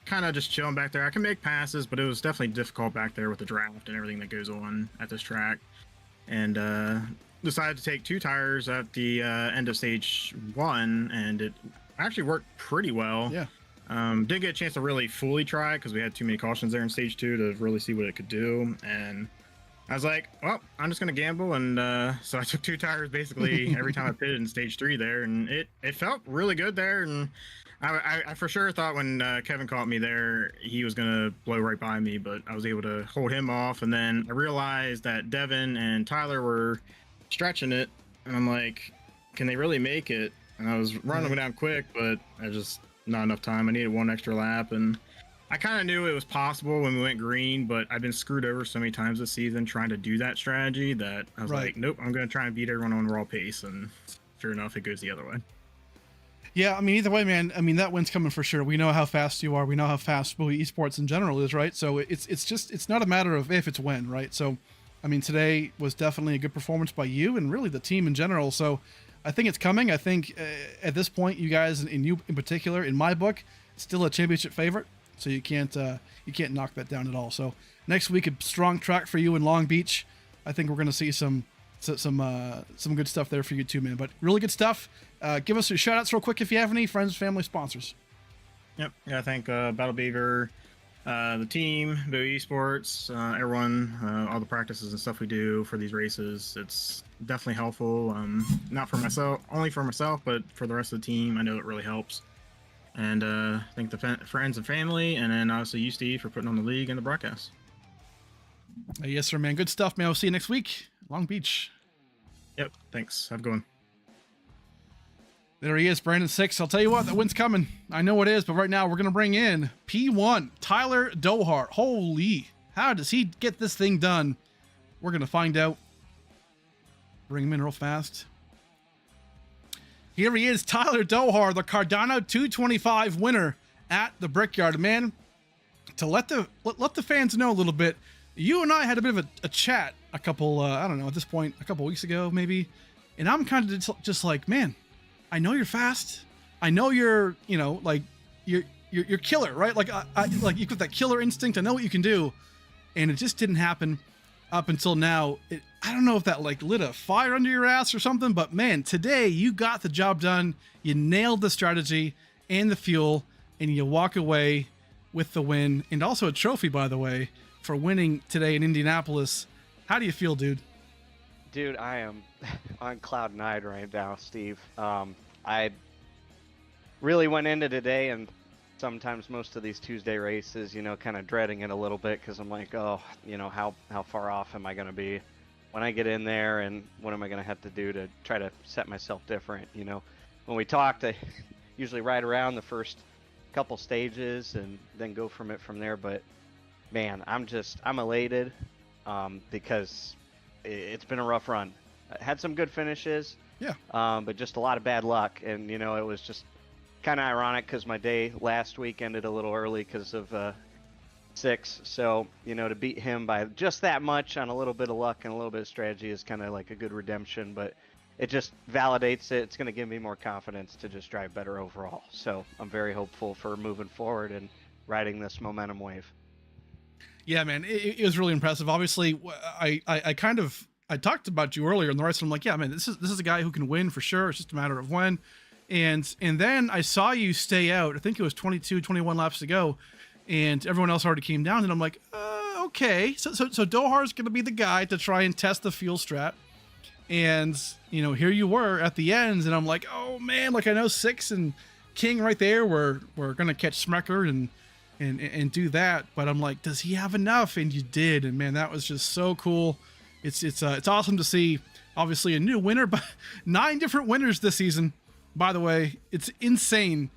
kind of just chilling back there. I can make passes, but it was definitely difficult back there with the draft and everything that goes on at this track. And decided to take 2 tires at the end of stage 1, and it actually worked pretty well. Yeah. Didn't get a chance to really fully try because we had too many cautions there in stage 2 to really see what it could do. And I was like, well, I'm just going to gamble. And so I took 2 tires basically every time I pitted in stage 3 there. And it felt really good there. And I for sure thought when Kevin caught me there, he was going to blow right by me, but I was able to hold him off. And then I realized that Devin and Tyler were stretching it. And I'm like, can they really make it? And I was running down quick, but I just... not enough time. I needed 1 extra lap, and I kind of knew it was possible when we went green, but I've been screwed over so many times this season trying to do that strategy that I was like, nope, I'm going to try and beat everyone on raw pace, and sure enough, it goes the other way. Yeah, I mean, either way, man, I mean, that win's coming for sure. We know how fast you are. We know how fast Bowie Esports in general is, right? So it's not a matter of if, it's when, right? So, I mean, today was definitely a good performance by you and really the team in general. So I think it's coming. I think at this point, you guys, and you in particular, in my book, still a championship favorite. So you can't knock that down at all. So next week, a strong track for you in Long Beach. I think we're going to see some good stuff there for you too, man. But really good stuff. Give us your shout outs real quick if you have any friends, family, sponsors. Yep. Yeah, I think Battle Beaver, the team, Bowie Esports, everyone, all the practices and stuff we do for these races. It's definitely helpful. Not for myself, only for myself, but for the rest of the team. I know it really helps. And I think the friends and family, and then obviously you, Steve, for putting on the league and the broadcast. Yes, sir, man. Good stuff, man. I'll see you next week. Long Beach. Yep. Thanks. Have a good one. There he is, Brandon 6. I'll tell you what, the win's coming. I know it is, but right now we're going to bring in P1, Tyler Dohart. Holy, how does he get this thing done? We're going to find out. Bring him in real fast. Here he is, Tyler Dohart, the Cardano 225 winner at the Brickyard. Man, to let the fans know a little bit, you and I had a bit of a chat a couple, I don't know, at this point, a couple weeks ago, maybe. And I'm kind of just like, man, I know you're fast. I know you're, you know, like you're killer, right? Like like you got that killer instinct. I know what you can do, and it just didn't happen up until now. I don't know if that like lit a fire under your ass or something, but man, today you got the job done. You nailed the strategy and the fuel, and you walk away with the win and also a trophy, by the way, for winning today in Indianapolis. How do you feel, dude? Dude, I am on cloud nine right now, Steve. I really went into today, and sometimes most of these Tuesday races, you know, kind of dreading it a little bit because I'm like, oh, you know, how far off am I going to be when I get in there, and what am I going to have to do to try to set myself different? You know, when we talked, I usually ride around the first couple stages and then go from there. But man, I'm elated because it's been a rough run. I had some good finishes, yeah, but just a lot of bad luck. And you know, it was just kind of ironic because my day last week ended a little early because of 6. So you know, to beat him by just that much on a little bit of luck and a little bit of strategy is kind of like a good redemption. But it just validates it. It's going to give me more confidence to just drive better overall. So I'm very hopeful for moving forward and riding this momentum wave. Yeah, man, it was really impressive. Obviously, I talked about you earlier in the race, and I'm like, yeah, man, this is a guy who can win for sure. It's just a matter of when. And then I saw you stay out. I think it was 22, 21 laps to go, and everyone else already came down. And I'm like, okay, so Dohar's going to be the guy to try and test the fuel strat. And you know, here you were at the ends, and I'm like, oh man, like I know 6 and King right there were going to catch Smecker and do that, but I'm like, does he have enough? And you did, and man, that was just so cool. It's awesome to see. Obviously, a new winner, but 9 different winners this season. By the way, it's insane.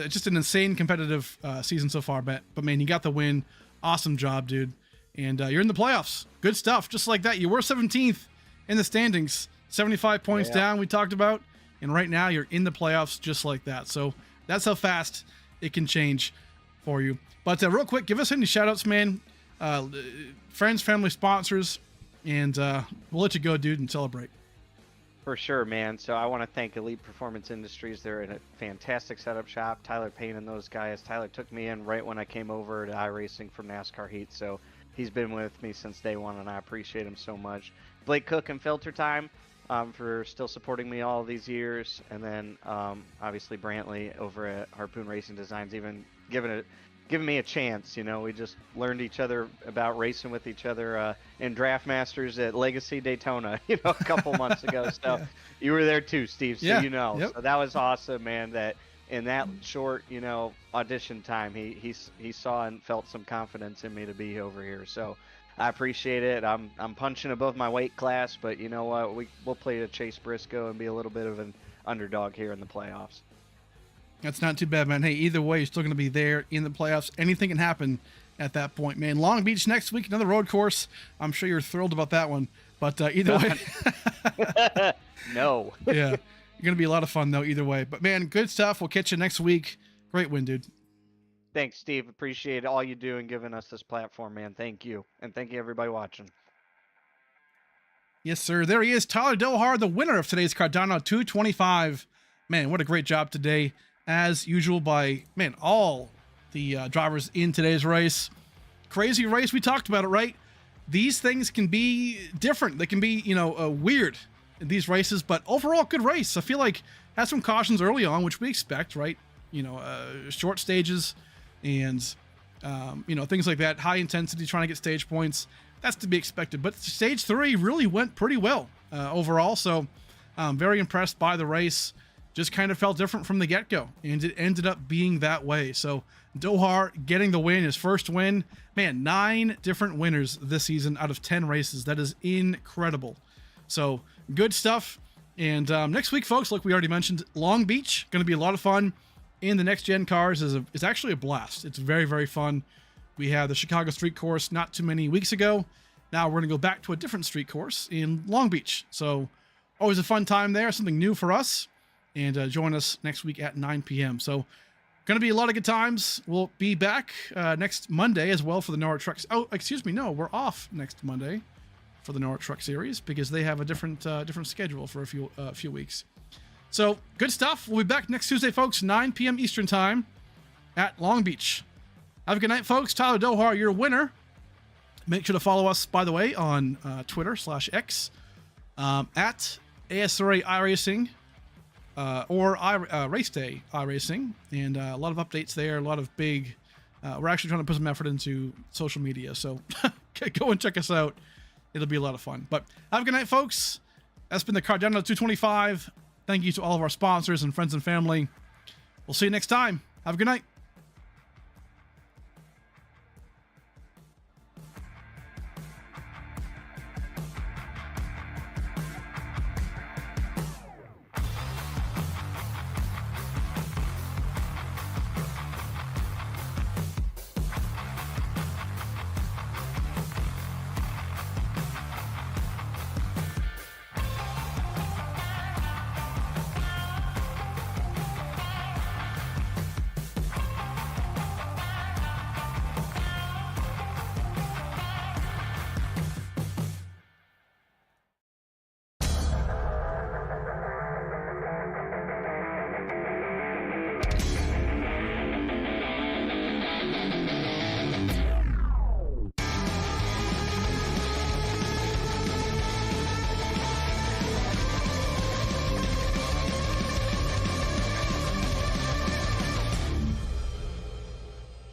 Just an insane competitive season so far. But man, you got the win. Awesome job, dude. And you're in the playoffs. Good stuff. Just like that, you were 17th in the standings, 75 points down. We talked about, and right now you're in the playoffs just like that. So that's how fast it can change for you. But real quick, give us any shout outs, man. Friends, family, sponsors, and we'll let you go, dude, and celebrate. For sure, man. So I want to thank Elite Performance Industries. They're in a fantastic setup shop. Tyler Payne and those guys. Tyler took me in right when I came over to iRacing from NASCAR Heat, so he's been with me since day one, and I appreciate him so much. Blake Cook and Filter Time for still supporting me all these years, and then obviously Brantley over at Harpoon Racing Designs, even giving me a chance. You know, we just learned each other about racing with each other in Draft Masters at Legacy Daytona, you know, a couple months ago. So yeah. You were there too, Steve. So you know, so that was awesome, man. That in that short, you know, audition time, he saw and felt some confidence in me to be over here. So I appreciate it. I'm punching above my weight class, but you know what? We'll play to Chase Briscoe and be a little bit of an underdog here in the playoffs. That's not too bad, man. Hey, either way, you're still going to be there in the playoffs. Anything can happen at that point, man. Long Beach next week, another road course. I'm sure you're thrilled about that one. But either way. No. Yeah. You're gonna be a lot of fun though, either way. But man, good stuff. We'll catch you next week. Great win, dude. Thanks, Steve. Appreciate all you do and giving us this platform, man. Thank you. And thank you, everybody watching. Yes, sir. There he is, Tyler Dohar, the winner of today's Cardano 225. Man, what a great job today, as usual, by, man, all the drivers in today's race. Crazy race. We talked about it, right? These things can be different. They can be, weird in these races, but overall, good race. I feel like had some cautions early on, which we expect, right? Short stages and, things like that. High intensity, trying to get stage points. That's to be expected. But stage 3 really went pretty well overall. So very impressed by the race. Just kind of felt different from the get-go, and it ended up being that way. So Dohar getting the win, his first win. Man, 9 different winners this season out of 10 races. That is incredible. So good stuff. And next week, folks, like we already mentioned, Long Beach, going to be a lot of fun. In the next gen cars is actually a blast. It's very, very fun. We had the Chicago street course not too many weeks ago. Now we're going to go back to a different street course in Long Beach. So always a fun time there, something new for us. And join us next week at 9 p.m. So going to be a lot of good times. We'll be back next Monday as well for the Norwich Trucks. Oh, excuse me. No, we're off next Monday for the Norwich Truck Series because they have a different schedule for a few weeks. So good stuff. We'll be back next Tuesday, folks, 9 p.m. Eastern time at Long Beach. Have a good night, folks. Tyler Dohar, your winner. Make sure to follow us, by the way, on Twitter/X at ASRA iRacing. Or Race Day iRacing, and a lot of updates there, a lot of big, we're actually trying to put some effort into social media, so go and check us out. It'll be a lot of fun. But have a good night, folks. That's been the Cardano 225. Thank you to all of our sponsors and friends and family. We'll see you next time. Have a good night.